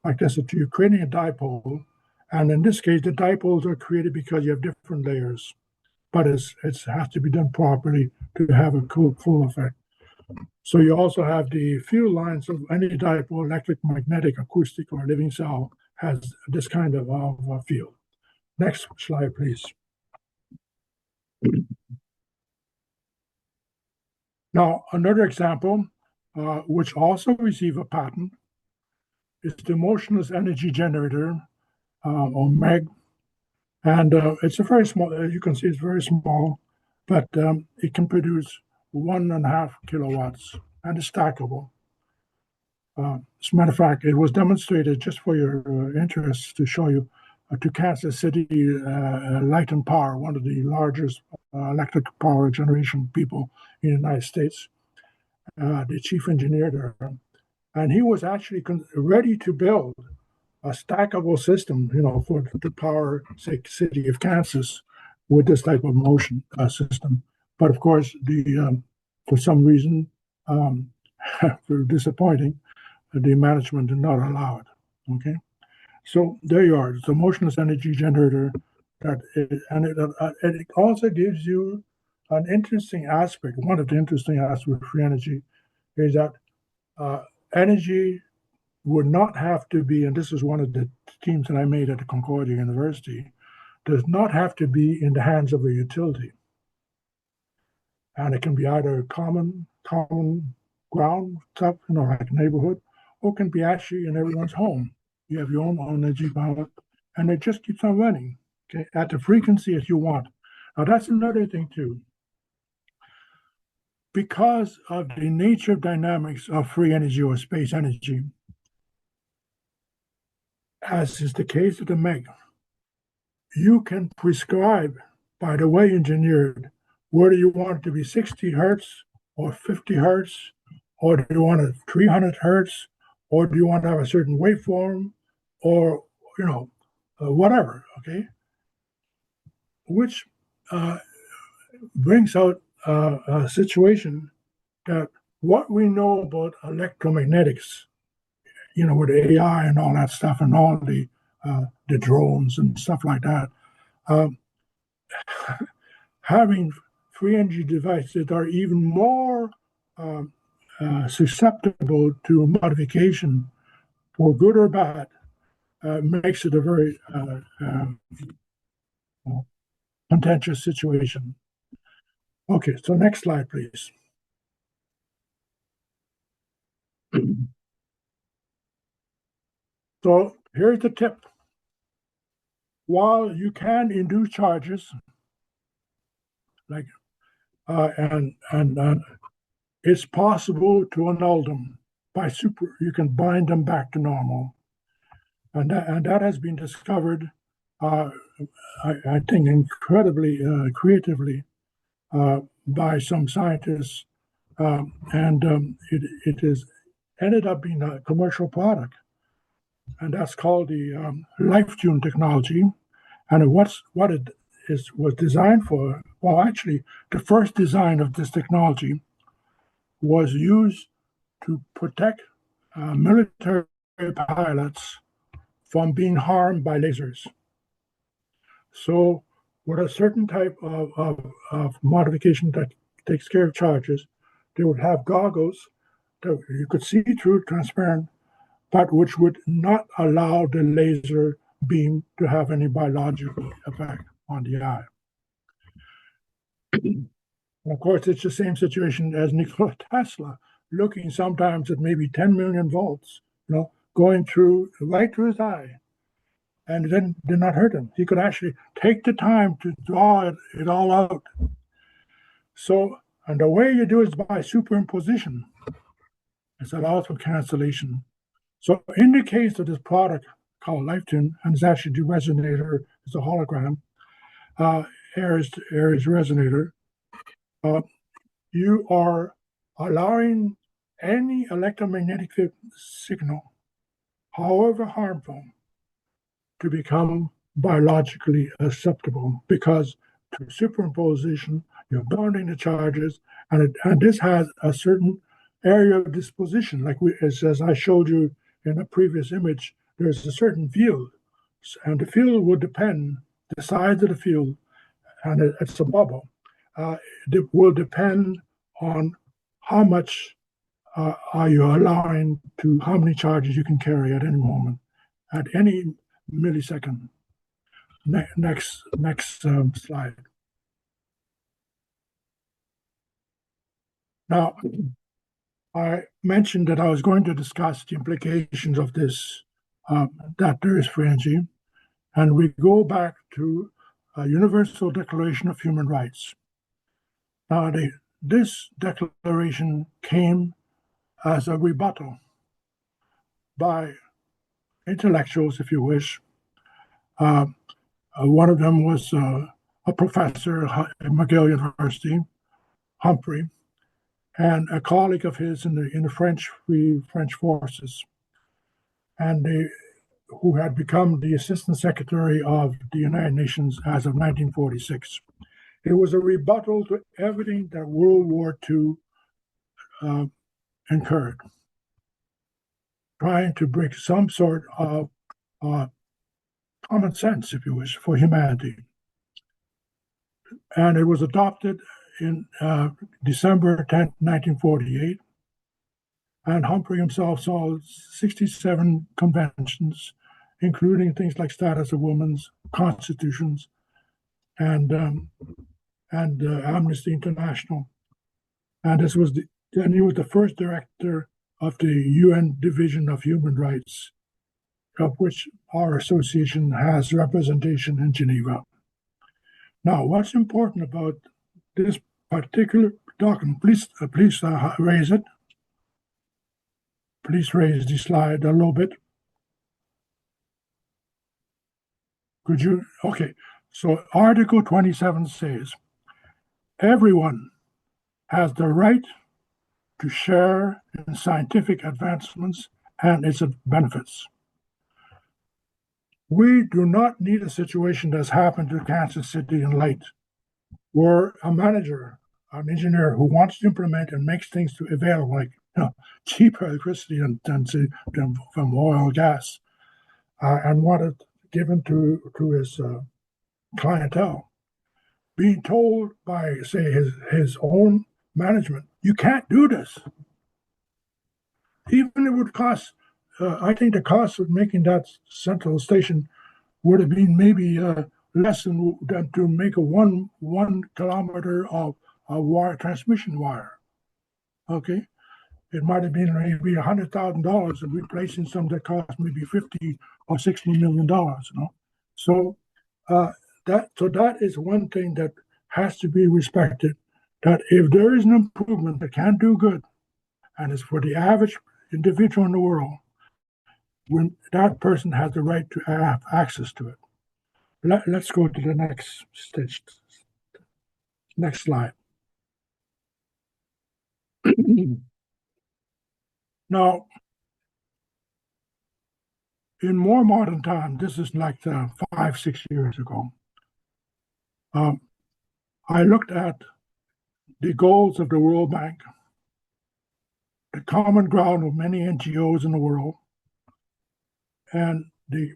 Speaker 2: Like this, you're creating a dipole, and in this case, the dipoles are created because you have different layers, but it has to be done properly to have a full effect. So you also have the field lines of any dipole, electric, magnetic, acoustic, or living cell has this kind of field. Next slide, please. Now, another example, which also received a patent, is the motionless energy generator, or MEG. And it's a very small, as you can see, it's very small, but it can produce 1.5 kilowatts, and it's stackable. As a matter of fact, it was demonstrated, just for your interest, to show you, to Kansas City Light and Power, one of the largest electric power generation people in the United States, the chief engineer there. And he was actually ready to build a stackable system, for to power, say, city of Kansas with this type of motion system. But of course, for some reason, for disappointing, the management did not allow it. Okay, so there you are. It's a motionless energy generator, it also gives you an interesting aspect. One of the interesting aspects of free energy is that energy would not have to be, and this is one of the teams that I made at the Concordia University, does not have to be in the hands of a utility. And it can be either common ground stuff, like neighborhood, or can be actually in everyone's home. You have your own energy power, and it just keeps on running, okay, at the frequency as you want. Now that's another thing too. Because of the nature dynamics of free energy or space energy, as is the case with the MEG, you can prescribe, by the way engineered, whether you want it to be 60 hertz or 50 hertz, or do you want it 300 hertz, or do you want to have a certain waveform, or whatever, okay? Which brings out a situation that what we know about electromagnetics, with AI and all that stuff, and all the drones and stuff like that, having free energy devices that are even more susceptible to modification, for good or bad, makes it a very contentious situation. Okay, so next slide, please. So here's the tip. While you can induce charges, like and it's possible to annul them you can bind them back to normal, and that has been discovered, I think, incredibly creatively by some scientists, and it has ended up being a commercial product, and that's called the LifeTune technology. And what it was designed for, well, actually, the first design of this technology was used to protect military pilots from being harmed by lasers. So with a certain type of modification that takes care of charges, they would have goggles that you could see through, transparent, but which would not allow the laser beam to have any biological effect on the eye. Of course, it's the same situation as Nikola Tesla, looking sometimes at maybe 10 million volts, going right through his eye, and then did not hurt him. He could actually take the time to draw it all out. So, and the way you do it is by superimposition. It's allowed for cancellation. So in the case of this product called LifeTune, and it's actually the resonator, it's a hologram, Aries resonator, you are allowing any electromagnetic signal, however harmful, to become biologically acceptable, because through superimposition, you're bounding the charges, and this has a certain area of disposition. Like as I showed you in a previous image, there's a certain field, and the field would depend, the size of the field, and it's a bubble, it will depend on how much are you allowing to, how many charges you can carry at any moment, at any millisecond. Next slide. Now, I mentioned that I was going to discuss the implications of this, that there is free energy, and we go back to a Universal Declaration of Human Rights. Now, this declaration came as a rebuttal by intellectuals, if you wish, One of them was a professor at McGill University, Humphrey, and a colleague of his in the French forces, and who had become the Assistant Secretary of the United Nations as of 1946. It was a rebuttal to everything that World War II incurred, trying to bring some sort of common sense, if you wish, for humanity. And it was adopted in December 10th, 1948. And Humphrey himself saw 67 conventions, including things like Status of Women's, constitutions, and Amnesty International. And he was the first director of the UN Division of Human Rights, of which our association has representation in Geneva. Now, what's important about this particular document? Please raise it. Please raise the slide a little bit. Could you? Okay. So Article 27 says, everyone has the right to share in scientific advancements and its benefits. We do not need a situation that's happened to Kansas City and Light, where a manager, an engineer who wants to implement and makes things available, like cheaper electricity than from oil or gas, and want it given to his clientele, being told by, say, his own management, you can't do this. Even it would cost, I think the cost of making that central station would have been maybe less than to make a one kilometer of wire, transmission wire. Okay, it might have been maybe $100,000 and replacing some that cost maybe $50 or $60 million. So that is one thing that has to be respected. That if there is an improvement that can do good, and it's for the average individual in the world, when that person has the right to have access to it. Let's go to the next stage. Next slide. Now, in more modern time, this is like 5-6 years ago, I looked at the goals of the World Bank, the common ground of many NGOs in the world, and the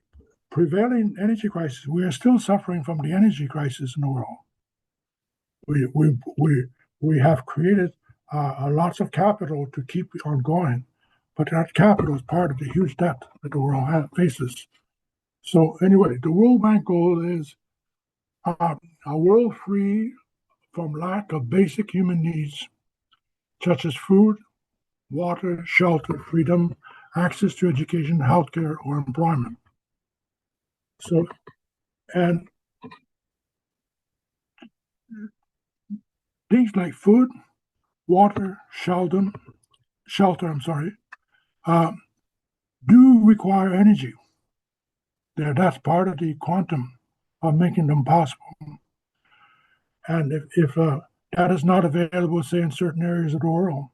Speaker 2: prevailing energy crisis. We are still suffering from the energy crisis in the world. We have created lots of capital to keep on going, but that capital is part of the huge debt that the world faces. So anyway, the World Bank goal is a world free from lack of basic human needs, such as food, water, shelter, freedom, access to education, healthcare, or employment. So, and things like food, water, shelter, do require energy. That's part of the quantum of making them possible. And if that is not available, say, in certain areas of the world,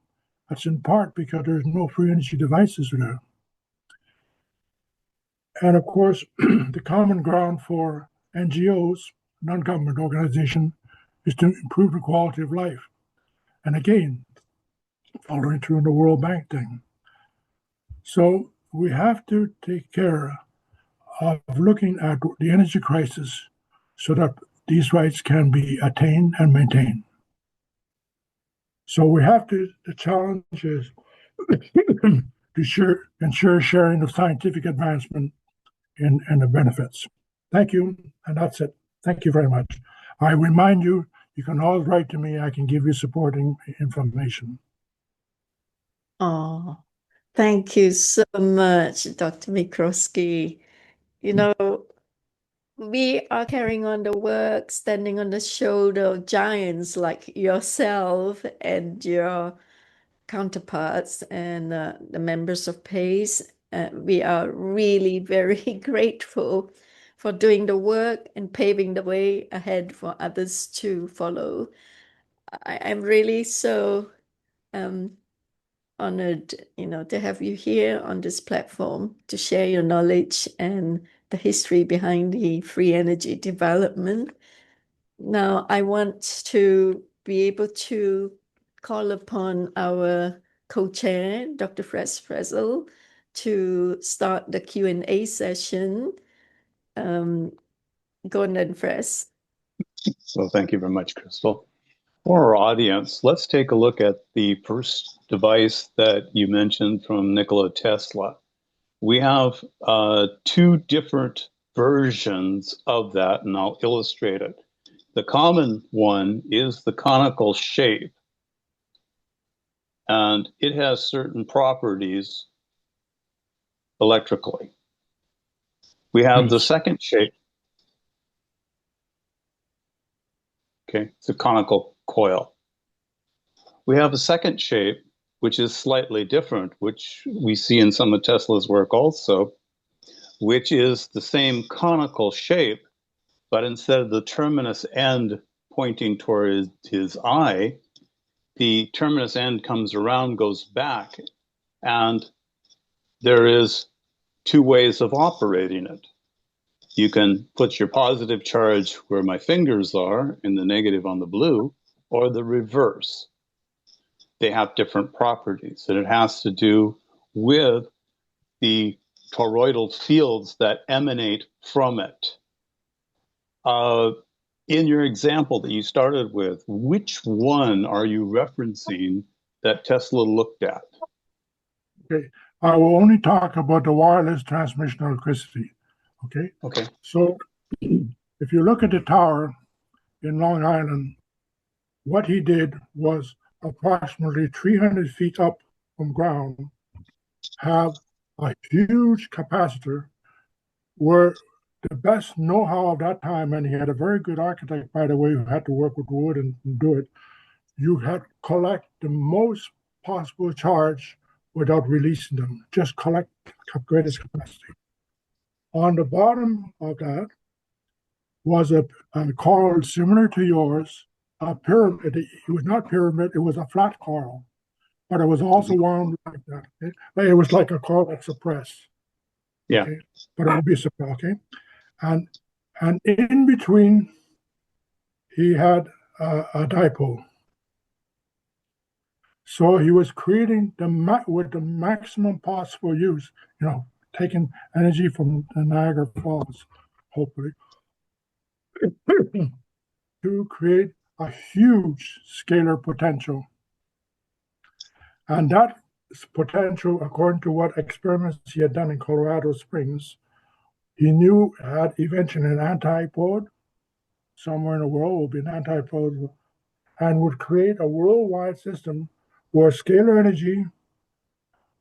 Speaker 2: that's in part because there's no free energy devices there. And of course, the common ground for NGOs, non-government organizations, is to improve the quality of life. And again, following through in the World Bank thing. So we have to take care of looking at the energy crisis so that these rights can be attained and maintained. So we have to, the challenge is to ensure sharing of scientific advancement and the benefits. Thank you, and that's it. Thank you very much. I remind you, you can always write to me. I can give you supporting information.
Speaker 1: Oh, thank you so much, Dr. Michrowski. We are carrying on the work, standing on the shoulder of giants like yourself and your counterparts and the members of PACE. We are really very grateful for doing the work and paving the way ahead for others to follow. I'm really so honored, to have you here on this platform to share your knowledge and the history behind the free energy development. Now, I want to be able to call upon our co-chair, Dr. Fresel, to start the Q&A session. Go ahead, Fres.
Speaker 3: So thank you very much, Crystal. For our audience, let's take a look at the first device that you mentioned from Nikola Tesla. We have two different versions of that, and I'll illustrate it. The common one is the conical shape, and it has certain properties electrically. We have the second shape. Okay, it's a conical coil. We have a second shape, which is slightly different, which we see in some of Tesla's work also, which is the same conical shape, but instead of the terminus end pointing towards his eye, the terminus end comes around, goes back, and there is two ways of operating it. You can put your positive charge where my fingers are and the negative on the blue, or the reverse. They have different properties, and it has to do with the toroidal fields that emanate from it. In your example that you started with, which one are you referencing that Tesla looked at?
Speaker 2: Okay, I will only talk about the wireless transmission of electricity. Okay.
Speaker 3: Okay.
Speaker 2: So if you look at the tower in Long Island, what he did was approximately 300 feet up from ground, have a huge capacitor where the best know-how of that time, and he had a very good architect, by the way, who had to work with wood and do it, you had to collect the most possible charge without releasing them, just collect the greatest capacity. On the bottom of that was a coil similar to yours, a pyramid. It was not pyramid, it was a flat coil, but it was also wound like that. Okay? But it was like a coil that's suppressed.
Speaker 3: Yeah.
Speaker 2: Okay? But it would be suppressed, okay? And in between, he had a dipole. So he was creating with the maximum possible use, taking energy from the Niagara Falls, hopefully, to create a huge scalar potential. And that potential, according to what experiments he had done in Colorado Springs, he knew had eventually an antipode somewhere in the world will be an antipode, and would create a worldwide system where scalar energy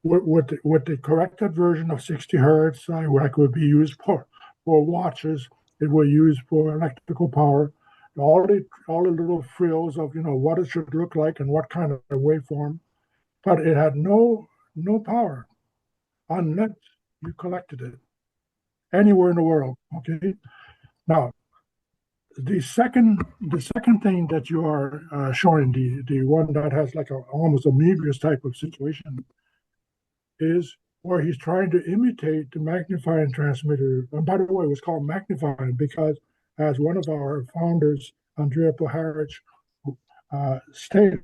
Speaker 2: with the corrected version of 60 hertz, like would be used for watches, it would use for electrical power, all the little frills of what it should look like and what kind of waveform, but it had no power unless you collected it anywhere in the world. Okay, now the second thing that you are showing, the one that has like almost a Möbius type of situation, is where he's trying to imitate the magnifying transmitter. And by the way, it was called magnifying because, as one of our founders, Andrea Poharich, stated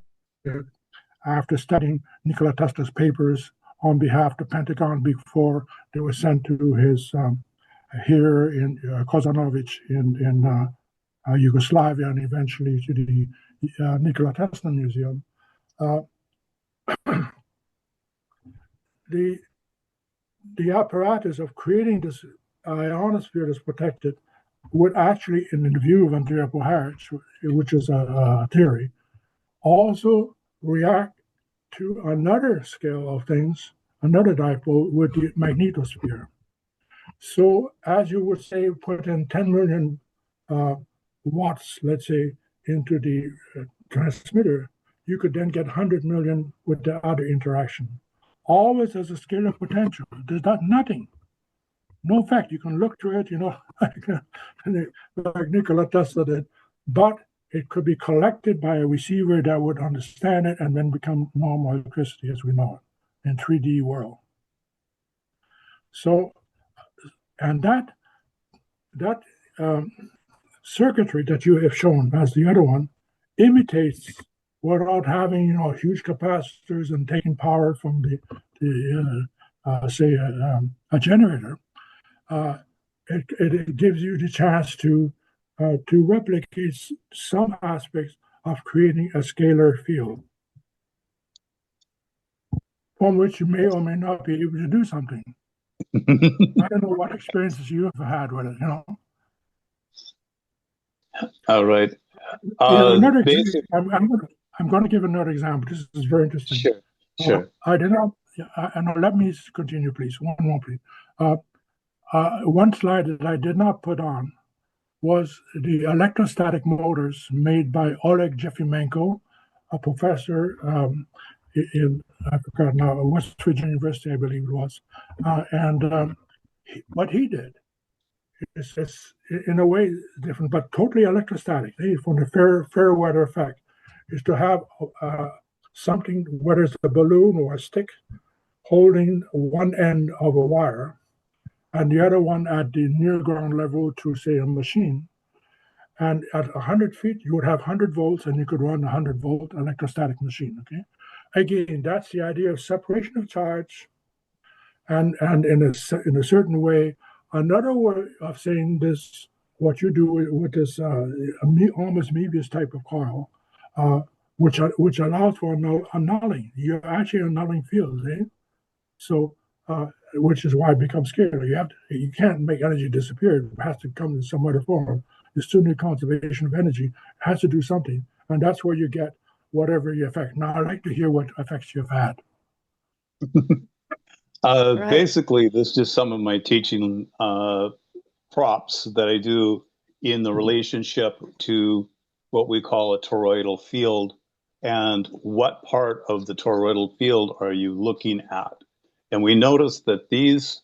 Speaker 2: after studying Nikola Tesla's papers on behalf of the Pentagon before they were sent to his here in Kozanovich in Yugoslavia, and eventually to the Nikola Tesla Museum. The apparatus of creating this ionosphere that's protected would actually, in the view of Andrea Poharich, which is a theory, also react to another scale of things, another dipole with the magnetosphere. So, as you would say, put in 10 million watts, let's say, into the transmitter, you could then get 100 million with the other interaction. Always as a scalar potential. There's nothing no effect. You can look through it, you know, like Nikola Tesla did, but it could be collected by a receiver that would understand it and then become normal electricity as we know it in 3D world. So, and that circuitry that you have shown as the other one imitates without having, you know, huge capacitors and taking power from say a generator. It gives you the chance to replicate some aspects of creating a scalar field from which you may or may not be able to do something. I don't know what experiences you have had with it, you know.
Speaker 3: All right.
Speaker 2: Another example, I'm going to give another example. This is very interesting.
Speaker 3: Sure, sure.
Speaker 2: I did not, let me continue, please. One more, please. One slide that I did not put on was the electrostatic motors made by Oleg Jefimenko, a professor in, I forgot now, West Virginia University, I believe it was. What he did is in a way different, but totally electrostatic. From the fair weather effect, is to have something, whether it's a balloon or a stick, holding one end of a wire and the other one at the near ground level to, say, a machine. And at 100 feet, you would have 100 volts and you could run a 100-volt electrostatic machine, okay? Again, that's the idea of separation of charge and in a certain way. Another way of saying this, what you do with this almost Möbius type of coil, which allows for annulling. You're actually annulling fields, eh? So, which is why it becomes scalar. You can't make energy disappear. It has to come in some other form. You still need conservation of energy. It has to do something, and that's where you get whatever you affect. Now, I'd like to hear what effects you've had.
Speaker 1: Right.
Speaker 3: Basically, this is just some of my teaching props that I do in the relationship to what we call a toroidal field, and what part of the toroidal field are you looking at? And we notice that these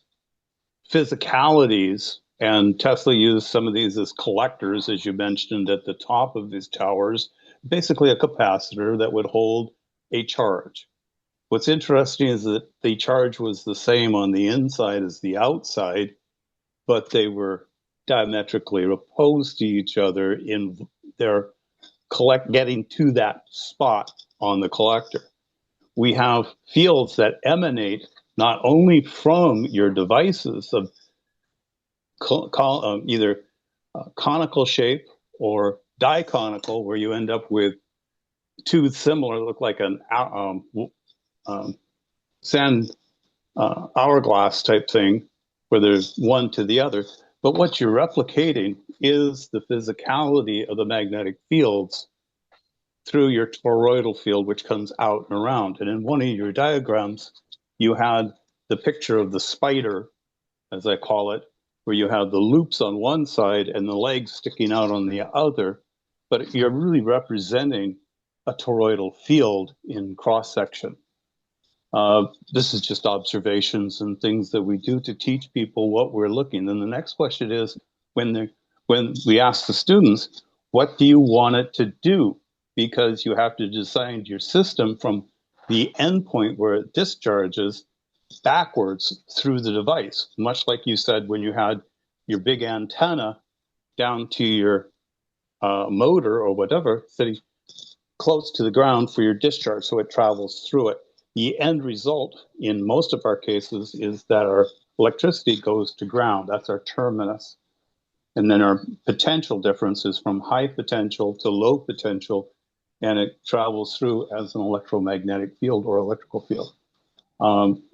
Speaker 3: physicalities, and Tesla used some of these as collectors, as you mentioned, at the top of these towers, basically a capacitor that would hold a charge. What's interesting is that the charge was the same on the inside as the outside, but they were diametrically opposed to each other in their getting to that spot on the collector. We have fields that emanate not only from your devices of either conical shape or diconical, where you end up with two similar, look like an sand hourglass type thing, where there's one to the other. But what you're replicating is the physicality of the magnetic fields through your toroidal field, which comes out and around. And in one of your diagrams, you had the picture of the spider, as I call it, where you have the loops on one side and the legs sticking out on the other, but you're really representing a toroidal field in cross-section. This is just observations and things that we do to teach people what we're looking. Then the next question is, when we ask the students, what do you want it to do? Because you have to design your system from the endpoint where it discharges backwards through the device, much like you said when you had your big antenna down to your motor or whatever, sitting close to the ground for your discharge, so it travels through it. The end result in most of our cases is that our electricity goes to ground. That's our terminus. And then our potential difference is from high potential to low potential, and it travels through as an electromagnetic field or electrical field.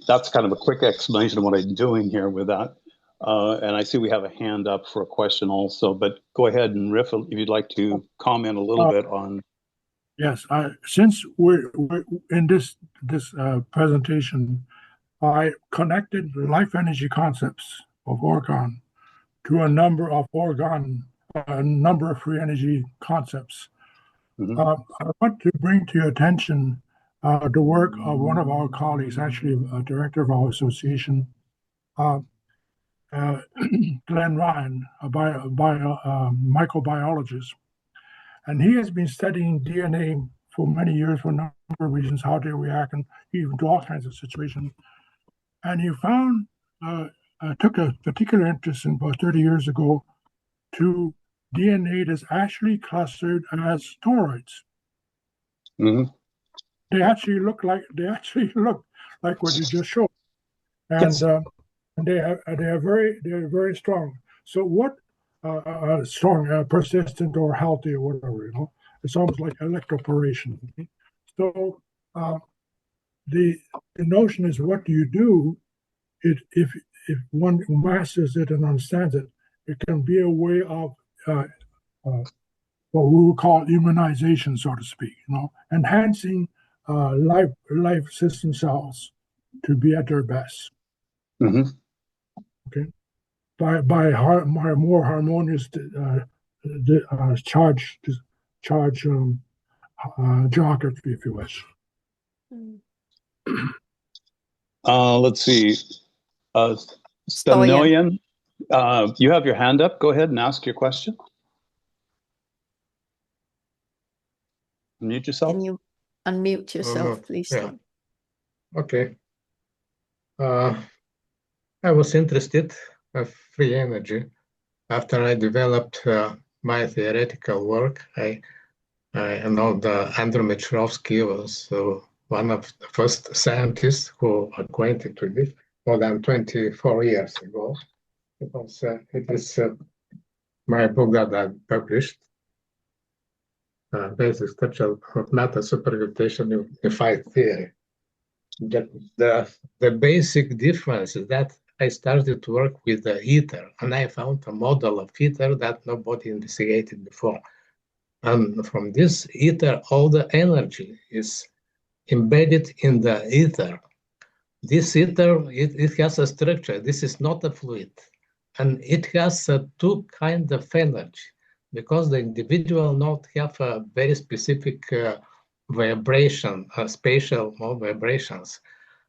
Speaker 3: That's kind of a quick explanation of what I'm doing here with that. And I see we have a hand up for a question also, but go ahead and riff if you'd like to comment a little bit on.
Speaker 2: Yes, since we're in this presentation, I connected life energy concepts of Orgone to a number of free energy concepts.
Speaker 3: Mm-hmm.
Speaker 2: I want to bring to your attention the work of one of our colleagues, actually a director of our association, Glenn Ryan, a microbiologist, and he has been studying DNA for many years for a number of reasons, how they react, and even to all kinds of situations. And he found, took a particular interest in about 30 years ago to DNA that's actually clustered as toroids.
Speaker 3: Mm-hmm.
Speaker 2: They actually look like what you just showed, and they're very strong. So what strong, persistent, or healthy, or whatever, it's almost like electroporation. So the notion is, what do you do if one masters it and understands it? It can be a way of what we would call immunization, so to speak, enhancing life system cells to be at their best.
Speaker 3: Mm-hmm.
Speaker 2: Okay, by more harmonious charge geography, if you wish.
Speaker 3: Let's see. Stanoyan, you have your hand up. Go ahead and ask your question. Unmute yourself.
Speaker 1: Can you unmute yourself, please?
Speaker 4: Yeah. Okay. I was interested in free energy. After I developed my theoretical work, I know that Andrew Michrowski was one of the first scientists who acquainted with this more than 24 years ago. It is my book that I published, Basic Structure of Matter Supergravitational Unified Theory. The basic difference is that I started to work with the ether, and I found a model of ether that nobody investigated before. And from this ether, all the energy is embedded in the ether. This ether, it has a structure. This is not a fluid. And it has two kinds of energy, because the individual node have a very specific vibration, spatial vibrations.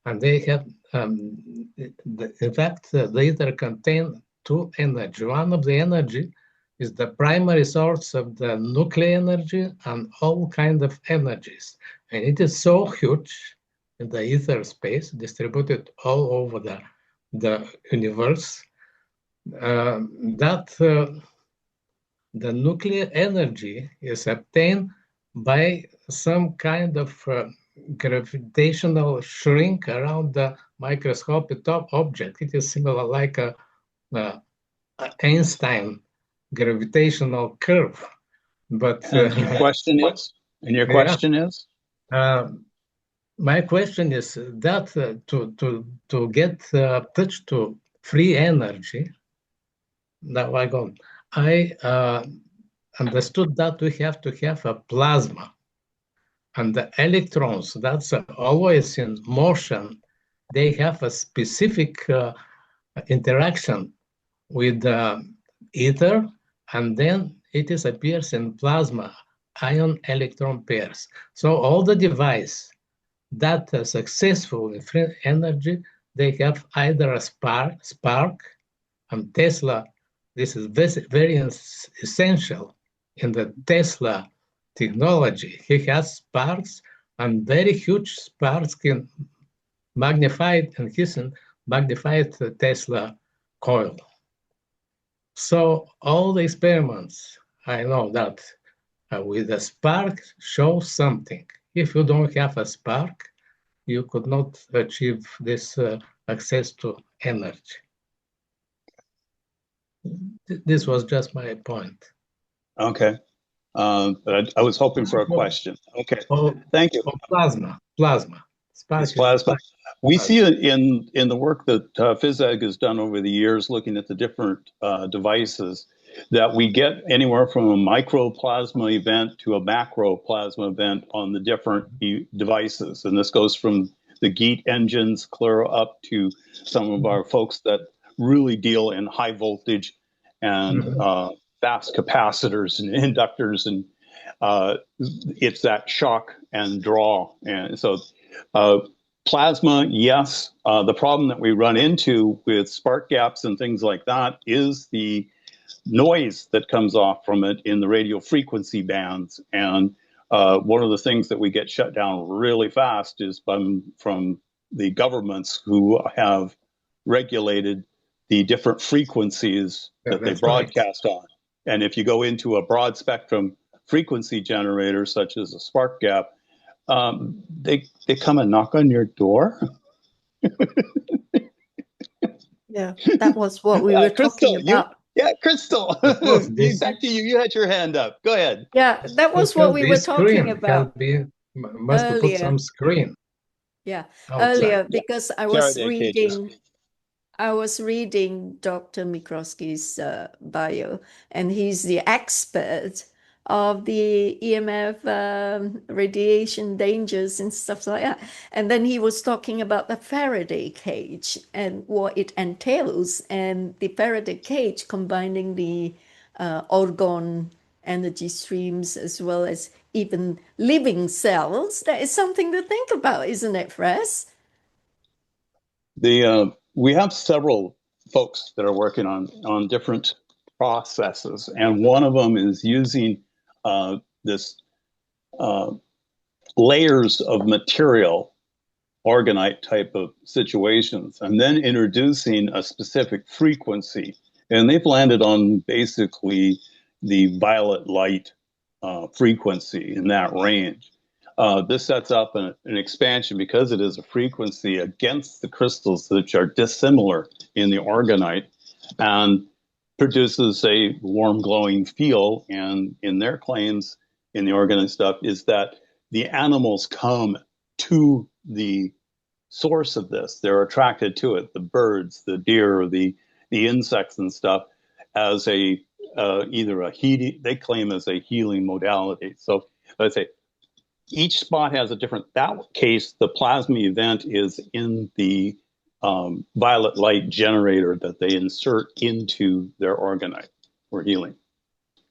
Speaker 4: And they have, in fact, the ether contain two energy. One of the energy is the primary source of the nuclear energy and all kinds of energies. And it is so huge in the ether space, distributed all over the universe, that the nuclear energy is obtained by some kind of gravitational shrink around the microscopic top object. It is similar like a Einstein gravitational curve. But
Speaker 3: and your question is? And your question is?
Speaker 4: My question is that to get touch to free energy, now I understood that we have to have a plasma. And the electrons, that's always in motion, they have a specific interaction with the ether, and then it appears in plasma, ion-electron pairs. So all the devices that are successful in free energy, they have either a spark, and Tesla, this is very essential in the Tesla technology. He has sparks, and very huge sparks can magnify and his magnified Tesla coil. So all the experiments, I know that with a spark show something. If you don't have a spark, you could not achieve this access to energy. This was just my point.
Speaker 3: Okay. But I was hoping for a question. Okay. Thank you.
Speaker 4: Plasma.
Speaker 3: It's plasma. We see it in the work that FESIG has done over the years, looking at the different devices, that we get anywhere from a microplasma event to a macroplasma event on the different devices. And this goes from the GEAT engines clear up to some of our folks that really deal in high voltage and fast capacitors and inductors. And it's that shock and draw. And so Plasma, yes. The problem that we run into with spark gaps and things like that is the noise that comes off from it in the radio frequency bands. And one of the things that we get shut down really fast is from the governments who have regulated the different frequencies that they broadcast on. And if you go into a broad spectrum frequency generator, such as a spark gap, they come and knock on your door.
Speaker 1: Yeah, that was what we were
Speaker 3: Crystal,
Speaker 1: talking about.
Speaker 3: Crystal, back to you. You had your hand up. Go ahead.
Speaker 1: Yeah, that was what we were talking about
Speaker 4: Must
Speaker 1: earlier.
Speaker 4: put some screen.
Speaker 1: Yeah,
Speaker 4: outside.
Speaker 1: Earlier, because I was
Speaker 3: Faraday cages.
Speaker 1: reading Dr. Michrowski's bio, and he's the expert of the EMF radiation dangers and stuff like that. And then he was talking about the Faraday cage and what it entails, and the Faraday cage combining the Orgone energy streams as well as even living cells. That is something to think about, isn't it, Fres?
Speaker 3: We have several folks that are working on different processes, and one of them is using this layers of material, orgonite type of situations, and then introducing a specific frequency. And they've landed on basically the violet light frequency in that range. This sets up an expansion because it is a frequency against the crystals which are dissimilar in the orgonite, and produces a warm glowing feel. And in their claims in the orgonite stuff is that the animals come to the source of this. They're attracted to it, the birds, the deer, the insects and stuff, as a either a heating, they claim as a healing modality. So let's say each spot has a different, that case, the plasma event is in the violet light generator that they insert into their orgonite for healing.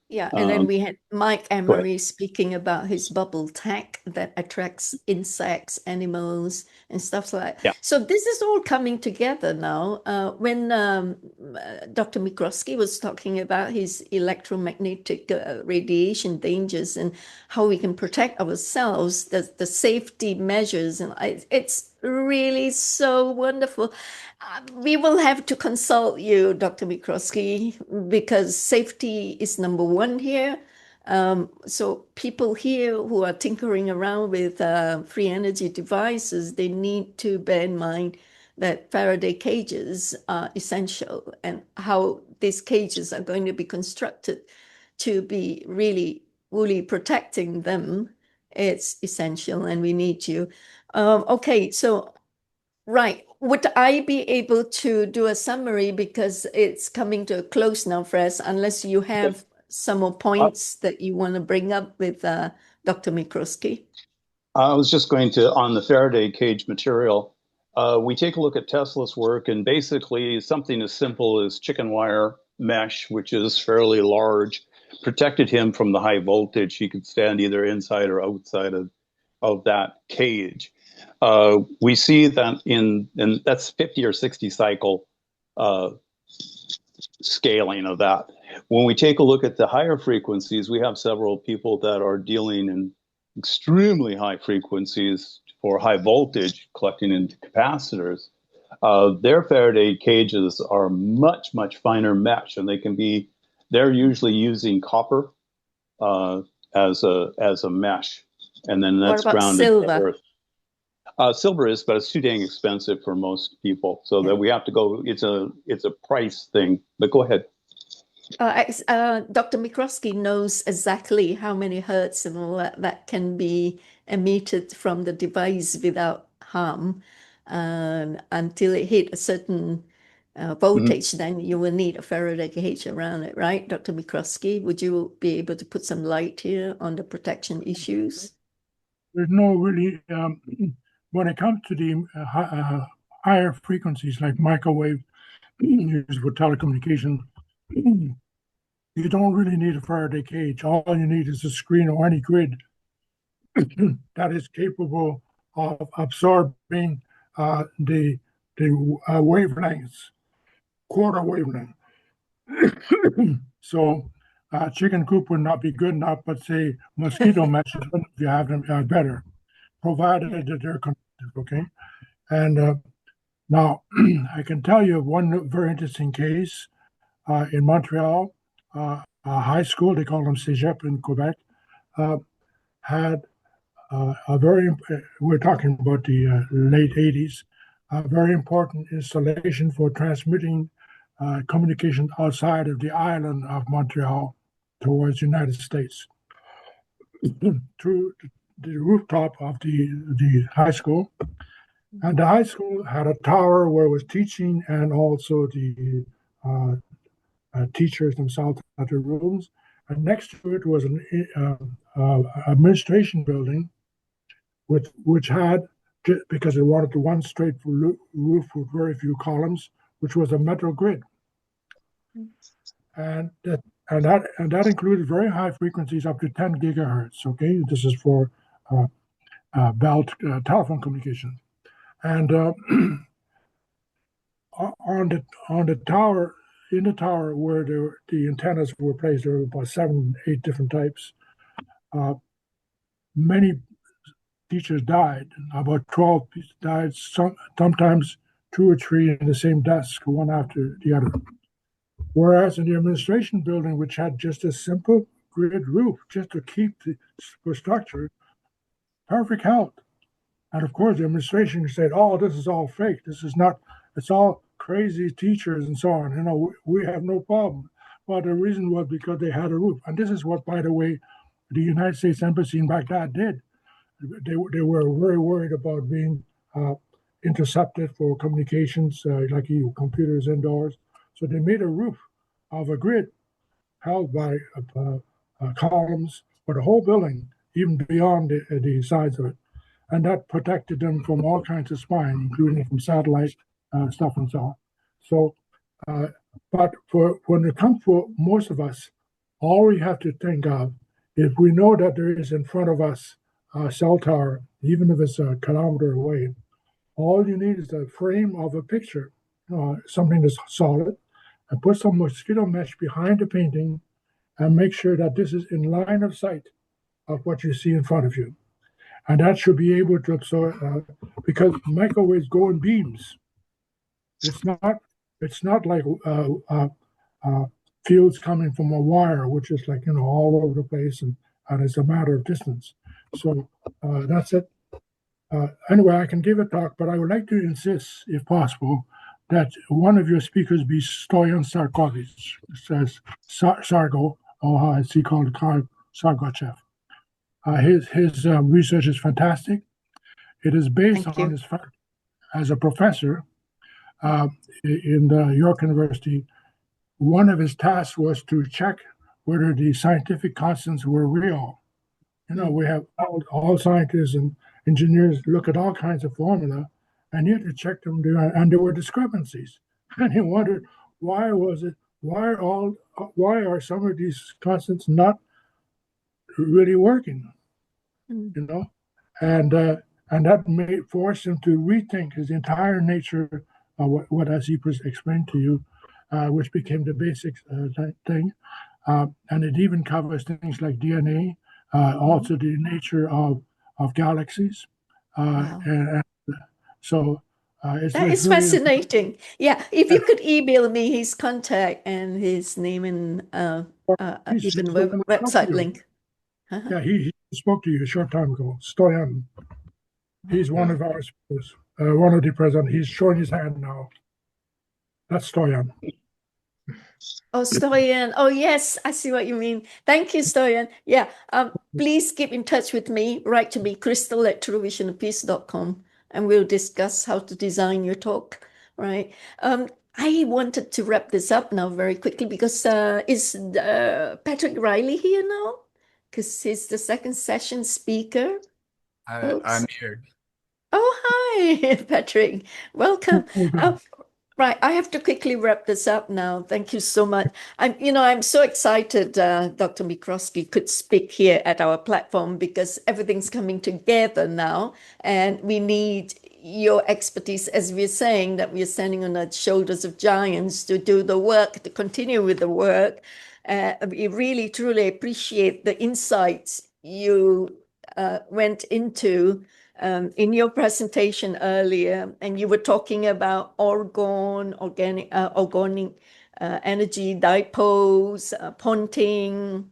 Speaker 1: Yeah, and then we had Mike Emery speaking about his bubble tech that attracts insects, animals, and stuff like that.
Speaker 3: Yeah.
Speaker 1: So this is all coming together now. When Dr. Michrowski was talking about his electromagnetic radiation dangers and how we can protect ourselves, the safety measures, and it's really so wonderful. We will have to consult you, Dr. Michrowski, because safety is number one here. So people here who are tinkering around with free energy devices, they need to bear in mind that Faraday cages are essential, and how these cages are going to be constructed to be really protecting them. It's essential, and we need you. Okay, so right. Would I be able to do a summary, because it's coming to a close now, Fres, unless you have some more points that you want to bring up with Dr. Michrowski?
Speaker 3: I was just going to, on the Faraday cage material, we take a look at Tesla's work, and basically something as simple as chicken wire mesh, which is fairly large, protected him from the high voltage. He could stand either inside or outside of that cage. We see that and that's 50 or 60 cycle scaling of that. When we take a look at the higher frequencies, we have several people that are dealing in extremely high frequencies for high voltage, collecting into capacitors. Their Faraday cages are much, much finer mesh, and they're usually using copper as a mesh, and then that's grounded to earth. Silver is, but it's too dang expensive for most people, so that we have to go. It's a price thing. But go ahead.
Speaker 1: Dr. Michrowski knows exactly how many hertz and all that can be emitted from the device without harm, until it hit a certain voltage. Then you will need a Faraday cage around it, right, Dr. Michrowski? Would you be able to put some light here on the protection issues?
Speaker 2: There's no really, when it comes to the higher frequencies like microwave used for telecommunication, you don't really need a Faraday cage. All you need is a screen or any grid that is capable of absorbing the wavelengths, quarter wavelength. So chicken coop would not be good enough, but say mosquito meshes, if you have them, are better, provided that they're conductive, okay? And now I can tell you one very interesting case in Montreal, a high school, they call them Cégep in Quebec, had we're talking about the late 80s, a very important installation for transmitting communication outside of the island of Montreal towards the United States through the rooftop of the high school. And the high school had a tower where it was teaching, and also the teachers themselves had their rooms. And next to it was an administration building, which had, because they wanted the one straight roof with very few columns, which was a metal grid. And that included very high frequencies up to 10 gigahertz. Okay, this is for Bell telephone communications. And on the tower, in the tower where the antennas were placed, there were about 7, 8 different types. Many teachers died. About 12 died. Sometimes 2 or 3 in the same desk, one after the other. Whereas in the administration building, which had just a simple grid roof, just to keep the structure, perfect health. And of course, the administration said, "Oh, this is all fake. This is not. It's all crazy teachers and so on. You know, we have no problem." Well, the reason was because they had a roof, and this is what, by the way, the United States Embassy in Baghdad did. They were very worried about being intercepted for communications, like computers indoors. So they made a roof of a grid held by columns for the whole building, even beyond the sides of it. And that protected them from all kinds of spying, including from satellite stuff and so on. So, but when it comes for most of us, all we have to think of, if we know that there is in front of us a cell tower, even if it's a kilometer away, all you need is a frame of a picture, something that's solid, and put some mosquito mesh behind the painting and make sure that this is in line of sight of what you see in front of you. And that should be able to absorb, because microwaves go in beams. It's not like fields coming from a wire, which is like, all over the place, and it's a matter of distance. So that's it. Anyway, I can give a talk, but I would like to insist, if possible, that one of your speakers be Stoyan Sarkovich. It says Sargo, or as he called it, Sargochev. His research is fantastic. It is based on his fact as a professor in York University. One of his tasks was to check whether the scientific constants were real. We have all scientists and engineers look at all kinds of formula, and you have to check them, and there were discrepancies. And he wondered, why are some of these constants not really working? And that forced him to rethink his entire nature of what as he explained to you, which became the basic thing. And it even covers things like DNA, also the nature of galaxies. And so it's
Speaker 1: that is really fascinating. Yeah, if you could email me his contact and his name and even website link.
Speaker 2: Yeah, he spoke to you a short time ago. Stoyan. He's one of our speakers, one of the presidents. He's showing his hand now. That's Stoyan.
Speaker 1: Oh, Stoyan. Oh, yes, I see what you mean. Thank you, Stoyan. Yeah, please keep in touch with me. Write to me, crystal@truevisionofpeace.com, and we'll discuss how to design your talk, right? I wanted to wrap this up now very quickly because is Patrick Riley here now? Because he's the second session speaker.
Speaker 5: I'm here.
Speaker 1: Oh, hi, Patrick. Welcome. Right, I have to quickly wrap this up now. Thank you so much. I'm so excited Dr. Michrowski could speak here at our platform because everything's coming together now, and we need your expertise, as we're saying that we're standing on the shoulders of giants to do the work, to continue with the work. We really, truly appreciate the insights you went into in your presentation earlier, and you were talking about organic energy, dipoles, Ponting,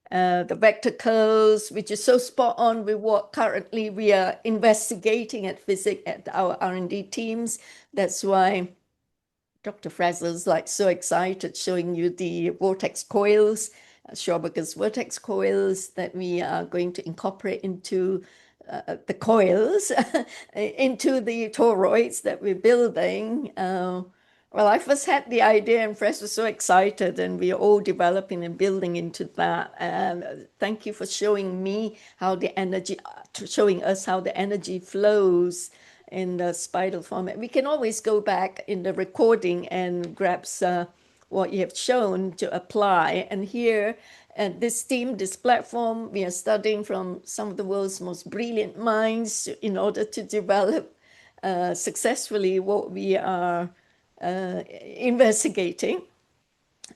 Speaker 1: the vector curves, which is so spot on with what currently we are investigating at FESIG at our R&D teams. That's why Dr. Fraser's like so excited showing you the vortex coils, Schroberger's vortex coils that we are going to incorporate into the coils into the toroids that we're building. Well, I first had the idea and Fres was so excited and we're all developing and building into that. And thank you for showing me how the energy, showing us how the energy flows in the spiral format. We can always go back in the recording and grab what you have shown to apply. And here, this team, this platform, we are studying from some of the world's most brilliant minds in order to develop successfully what we are investigating.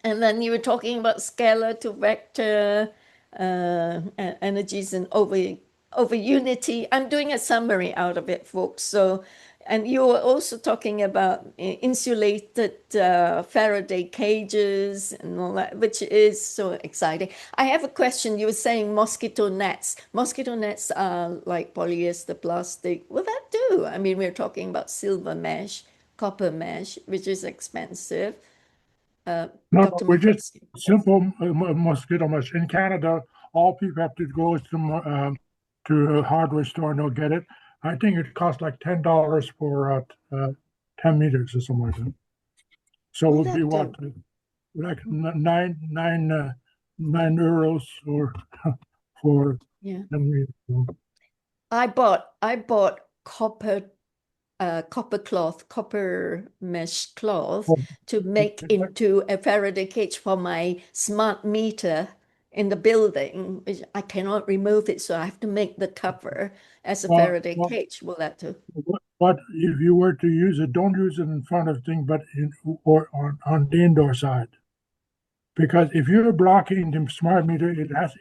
Speaker 1: And then you were talking about scalar to vector energies and over unity. I'm doing a summary out of it, folks. So, and you were also talking about insulated Faraday cages and all that, which is so exciting. I have a question. You were saying mosquito nets. Mosquito nets are like polyester plastic. Will that do? I mean, we're talking about silver mesh, copper mesh, which is expensive.
Speaker 2: No,
Speaker 1: Dr.
Speaker 2: we're just
Speaker 1: Michrowski.
Speaker 2: simple mosquito mesh. In Canada, all people have to go to a hardware store and they'll get it. I think it costs like $10 for 10 meters or something like that. So it would be what, like nine euros or for
Speaker 1: Yeah.
Speaker 2: 10 meters.
Speaker 1: I bought copper cloth, copper mesh cloth to make into a Faraday cage for my smart meter in the building, which I cannot remove it, so I have to make the cover as a Faraday cage. Will that do?
Speaker 2: But if you were to use it, don't use it in front of things, but on the indoor side. Because if you're blocking the smart meter,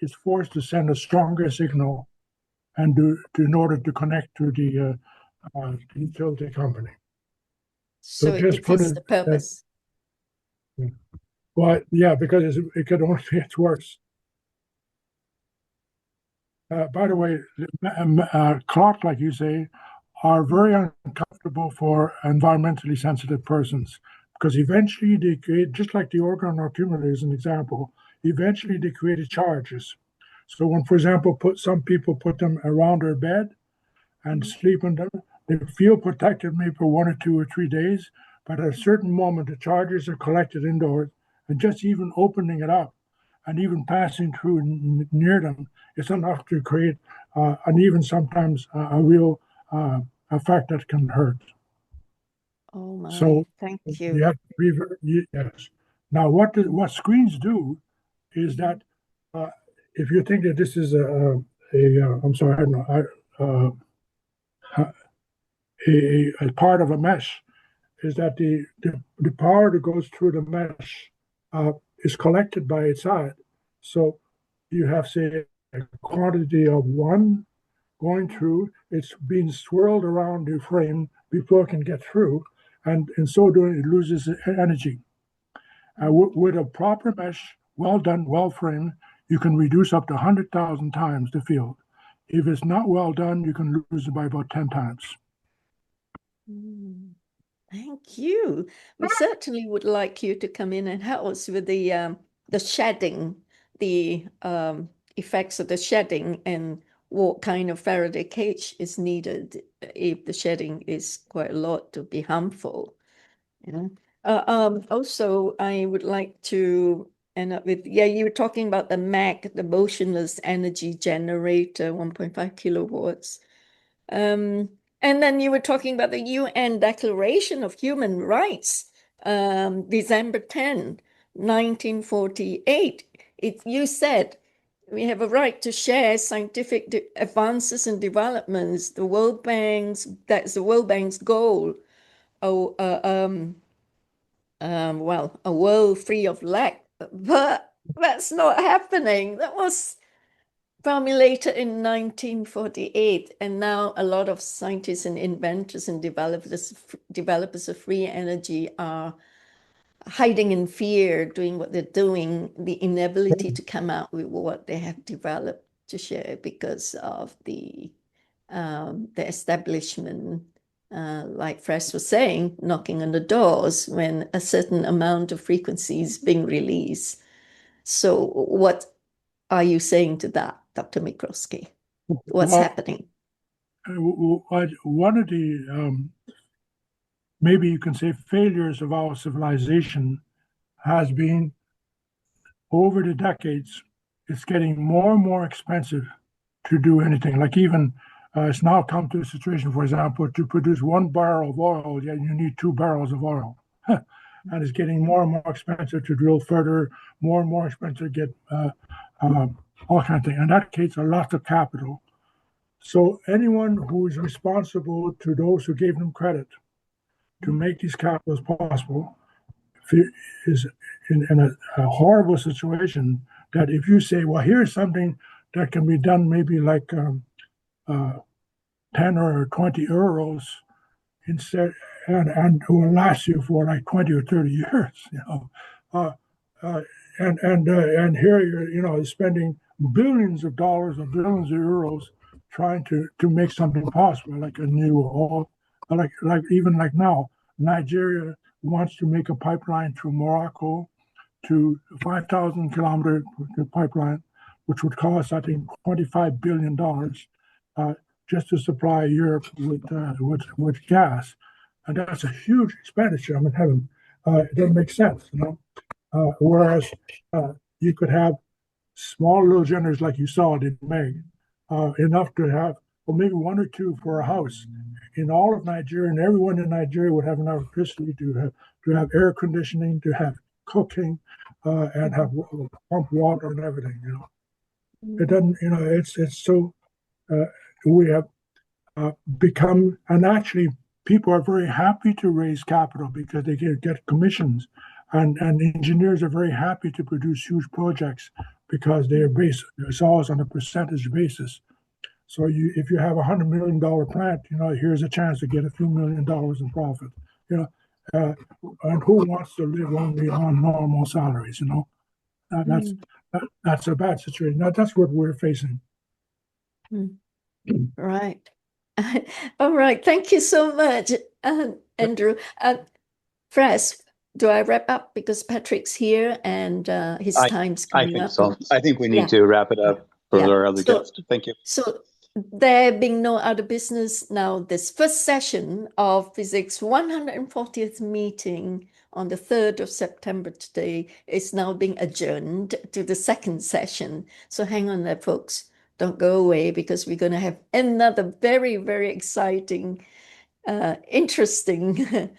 Speaker 2: it's forced to send a stronger signal and in order to connect to the utility company.
Speaker 1: So it
Speaker 2: just put
Speaker 1: defeats the purpose.
Speaker 2: Well, yeah, because it could only get worse. By the way, clocks, like you say, are very uncomfortable for environmentally sensitive persons because eventually they create, just like the Orgone accumulator is an example, eventually they create charges. So when, for example, some people put them around their bed and sleep on them, they feel protected maybe for 1 or 2 or 3 days, but at a certain moment, the charges are collected indoors, and just even opening it up and even passing through near them is enough to create, and even sometimes a real effect that can hurt.
Speaker 1: Oh my!
Speaker 2: So
Speaker 1: thank
Speaker 2: you
Speaker 1: you.
Speaker 2: have to be yes. Now, what screens do is that if you think that this is I'm sorry, I don't know, a part of a mesh, is that the power that goes through the mesh is collected by its side. So you have, say, a quantity of one going through, it's being swirled around the frame before it can get through, and in so doing, it loses energy. With a proper mesh, well done, well framed, you can reduce up to 100,000 times the field. If it's not well done, you can lose it by about 10 times.
Speaker 1: Thank you. We certainly would like you to come in and help us with the shedding, the effects of the shedding, and what kind of Faraday cage is needed if the shedding is quite a lot to be harmful. You know? Also, I would like to end up with, you were talking about the MAG, the motionless energy generator, 1.5 kilowatts. And then you were talking about the UN Declaration of Human Rights, December 10, 1948. You said we have a right to share scientific advances and developments. That's the World Bank's goal. Oh, well, a world free of lack, but that's not happening. That was formulated in 1948, and now a lot of scientists and inventors and developers of free energy are hiding in fear, doing what they're doing, the inability to come out with what they have developed to share because of the establishment, like Fresh was saying, knocking on the doors when a certain amount of frequency is being released. So what are you saying to that, Dr. Michrowski? What's happening?
Speaker 2: One of the, maybe you can say, failures of our civilization has been, over the decades, it's getting more and more expensive to do anything. Like even it's now come to a situation, for example, to produce 1 barrel of oil, yeah, you need 2 barrels of oil. And it's getting more and more expensive to drill further, more and more expensive to get all kinds of things. And that takes a lot of capital. So anyone who is responsible to those who gave them credit to make these capitals possible is in a horrible situation that if you say, well, here's something that can be done maybe like 10 or 20 euros instead, and it will last you for like 20 or 30 years, you know. And here you're, you know, spending billions of dollars or billions of euros trying to make something possible, like a new, or like even like now, Nigeria wants to make a pipeline through Morocco to 5,000 kilometer pipeline, which would cost, I think, $25 billion just to supply Europe with gas. And that's a huge expenditure. I mean, heaven, it doesn't make sense, you know. Whereas you could have small little generators like you saw it in Meg, enough to have, well, maybe 1 or 2 for a house in all of Nigeria, and everyone in Nigeria would have enough electricity to have air conditioning, to have cooking, and have pump water and everything. You know, it doesn't. You know, it's so we have become, and actually, people are very happy to raise capital because they get commissions, and engineers are very happy to produce huge projects because it's always on a percentage basis. So if you have $100 million plant, you know, here's a chance to get a few $1 million in profit. You know, and who wants to live only on normal salaries? You know, that's a bad situation. That's what we're facing.
Speaker 1: Right. All right. Thank you so much, Andrew. Fresh, do I wrap up because Patrick's here and his time's coming up?
Speaker 3: I think so. I think we need to wrap it up for our other guest. Thank you.
Speaker 1: So there being no other business now, this first session of FESIG's 140th meeting on the 3rd of September today is now being adjourned to the second session. So hang on there, folks. Don't go away because we're going to have another very, very exciting, interesting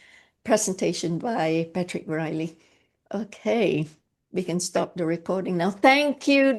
Speaker 1: presentation by Patrick Riley. Okay, we can stop the recording now. Thank you, Dr.